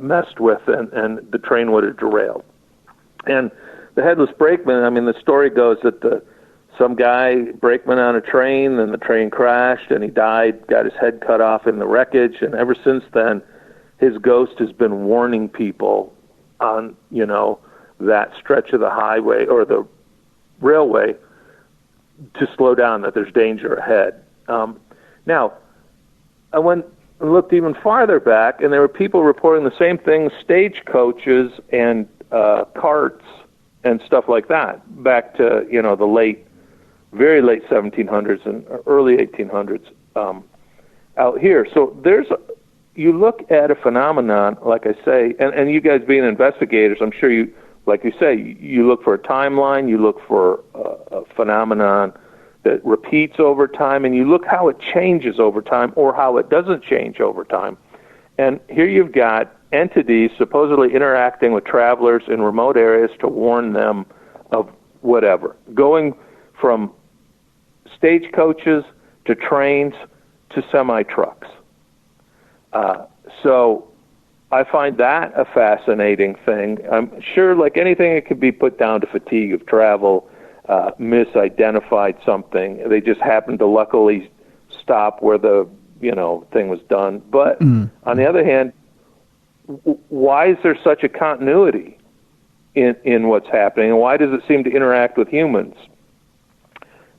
messed with, and the train would have derailed. And the Headless Brakeman, the story goes that some guy, brakeman on a train, and the train crashed, and he died, got his head cut off in the wreckage, and ever since then, his ghost has been warning people on, that stretch of the highway or the railway to slow down, that there's danger ahead. Now, I went and looked even farther back, and there were people reporting the same thing, stagecoaches and carts and stuff like that, back to, the very late 1700s and early 1800s out here. So you look at a phenomenon, like I say, and you guys being investigators, I'm sure you, like you say, you look for a timeline, you look for a phenomenon that repeats over time, and you look how it changes over time or how it doesn't change over time. And here you've got entities supposedly interacting with travelers in remote areas to warn them of whatever, going from stagecoaches to trains to semi-trucks. So I find that a fascinating thing. I'm sure, like anything, it could be put down to fatigue of travel, misidentified something. They just happened to luckily stop where the thing was done. But on the other hand, why is there such a continuity in what's happening, and why does it seem to interact with humans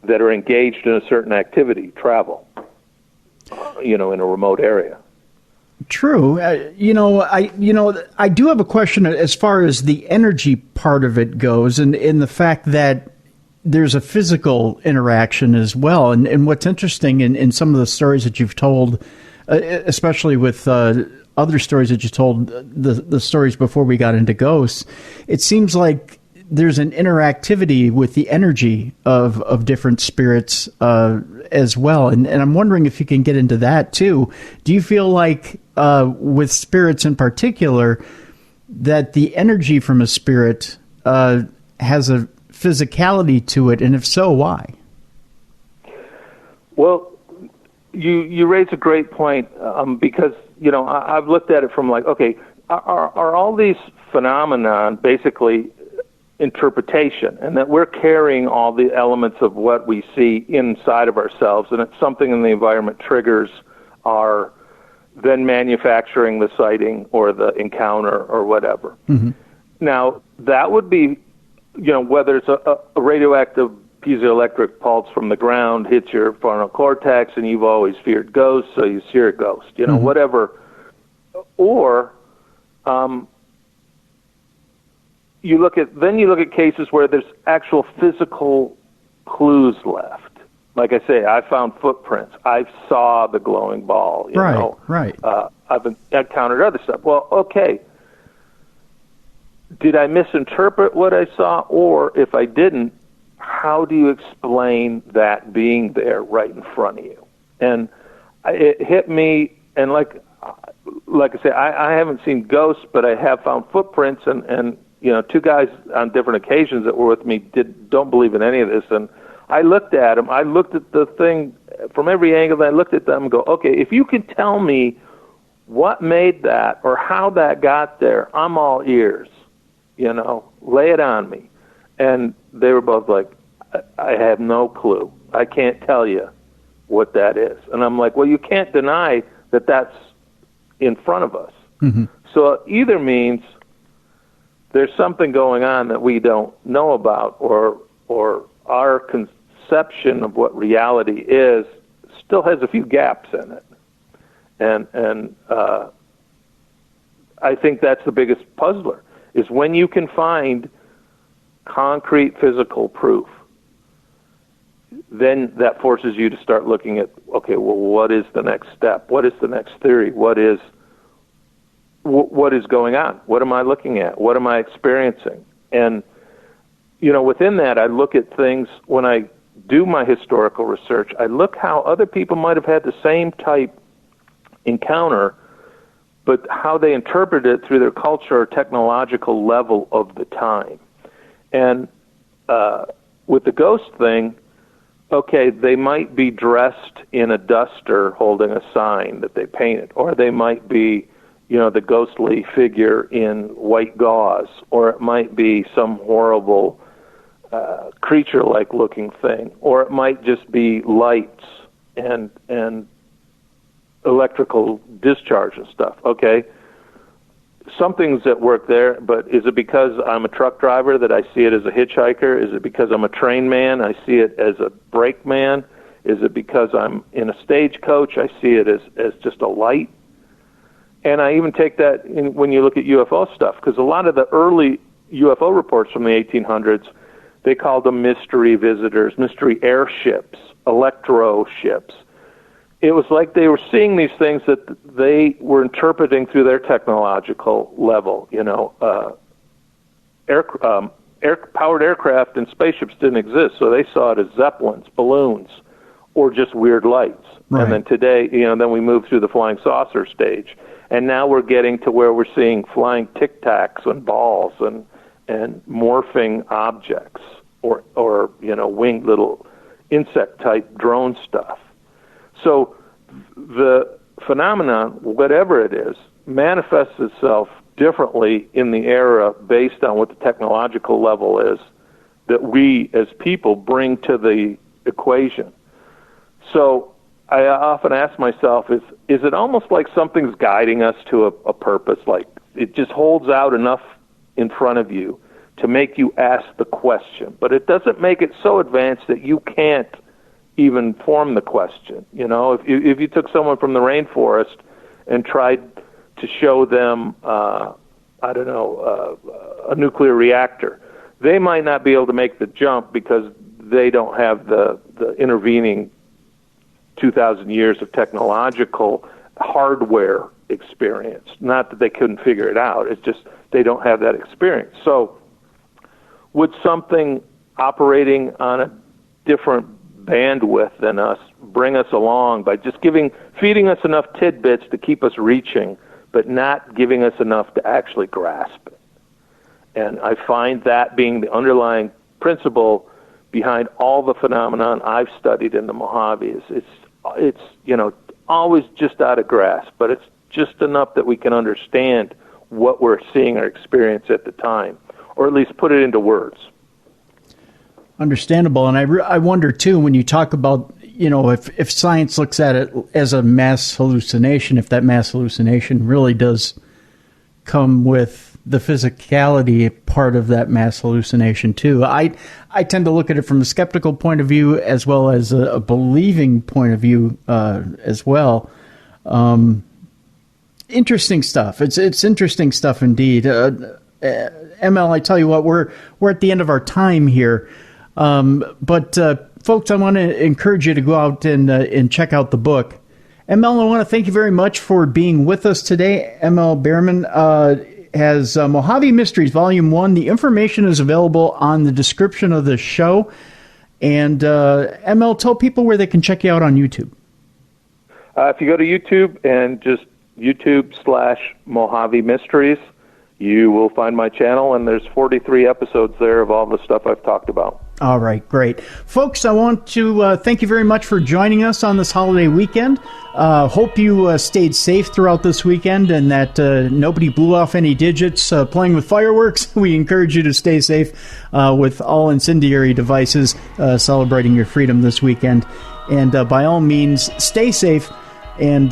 that are engaged in a certain activity, travel, in a remote area? True. I do have a question as far as the energy part of it goes, and in the fact that there's a physical interaction as well. And what's interesting in some of the stories that you've told, especially with other stories that you told, the stories before we got into ghosts, it seems like there's an interactivity with the energy of different spirits as well. And I'm wondering if you can get into that too. Do you feel like with spirits in particular that the energy from a spirit has a physicality to it, and if so, why? Well, you raise a great point, because I've looked at it from like, okay, are all these phenomenon basically interpretation, and that we're carrying all the elements of what we see inside of ourselves, and it's something in the environment triggers our then manufacturing the sighting or the encounter or whatever. Mm-hmm. Now, that would be, whether it's a radioactive piezoelectric pulse from the ground hits your frontal cortex and you've always feared ghosts, so you see a ghost, whatever. Or you look at cases where there's actual physical clues left. Like I say, I found footprints. I saw the glowing ball. Right. I've encountered other stuff. Well, okay. Did I misinterpret what I saw? Or if I didn't, how do you explain that being there right in front of you? And it hit me, and like I say, I haven't seen ghosts, but I have found footprints, and two guys on different occasions that were with me don't believe in any of this, and I looked at them. I looked at the thing from every angle, and I looked at them and go, okay, if you can tell me what made that or how that got there, I'm all ears. Lay it on me. And they were both like, I have no clue. I can't tell you what that is. And I'm like, well, you can't deny that that's in front of us. Mm-hmm. So it either means there's something going on that we don't know about, or our conception of what reality is still has a few gaps in it. And I think that's the biggest puzzler, is when you can find concrete physical proof, then that forces you to start looking at, okay, well, what is the next step? What is the next theory? What is going on? What am I looking at? What am I experiencing? And, within that, I look at things when I do my historical research. I look how other people might have had the same type encounter, but how they interpret it through their culture or technological level of the time. And with the ghost thing, okay, they might be dressed in a duster holding a sign that they painted, or they might be, the ghostly figure in white gauze, or it might be some horrible creature-like looking thing, or it might just be lights and electrical discharge and stuff. Okay, something's at work there, but is it because I'm a truck driver that I see it as a hitchhiker? Is it because I'm a train man? I see it as a brakeman? Is it because I'm in a stagecoach? I see it as just a light. And I even take that when you look at UFO stuff, because a lot of the early UFO reports from the 1800s, they called them mystery visitors, mystery airships, electro ships. It was like they were seeing these things that they were interpreting through their technological level. Powered aircraft and spaceships didn't exist, so they saw it as zeppelins, balloons, or just weird lights. Right. And then today, then we move through the flying saucer stage, and now we're getting to where we're seeing flying tic tacs and balls and morphing objects, or winged little insect type drone stuff. So the phenomenon, whatever it is, manifests itself differently in the era based on what the technological level is that we as people bring to the equation. So I often ask myself, is it almost like something's guiding us to a purpose, like it just holds out enough in front of you to make you ask the question, but it doesn't make it so advanced that you can't even form the question. If you took someone from the rainforest and tried to show them, a nuclear reactor, they might not be able to make the jump because they don't have the intervening 2,000 years of technological hardware experience. Not that they couldn't figure it out, it's just they don't have that experience. So would something operating on a different bandwidth than us bring us along by just feeding us enough tidbits to keep us reaching, but not giving us enough to actually grasp it? And I find that being the underlying principle behind all the phenomenon I've studied in the Mojave. It's always just out of grasp, but it's just enough that we can understand what we're seeing or experience at the time, or at least put it into words. Understandable. And I wonder, too, when you talk about, if science looks at it as a mass hallucination, if that mass hallucination really does come with the physicality part of that mass hallucination, too. I tend to look at it from a skeptical point of view as well as a believing point of view as well. Interesting stuff. It's interesting stuff indeed. ML, I tell you what, we're at the end of our time here. But folks, I want to encourage you to go out and check out the book. ML, I want to thank you very much for being with us today. ML Behrman has Mojave Mysteries, Volume 1. The information is available on the description of the show. And ML, tell people where they can check you out on YouTube. If you go to YouTube and just YouTube/Mojave Mysteries, you will find my channel, and there's 43 episodes there of all the stuff I've talked about. All right, great. Folks, I want to thank you very much for joining us on this holiday weekend. Hope you stayed safe throughout this weekend and that nobody blew off any digits playing with fireworks. We encourage you to stay safe with all incendiary devices celebrating your freedom this weekend. And by all means, stay safe and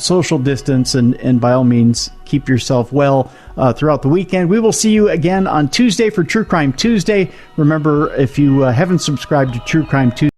social distance, and by all means, keep yourself well throughout the weekend. We will see you again on Tuesday for True Crime Tuesday. Remember, if you haven't subscribed to True Crime Tuesday,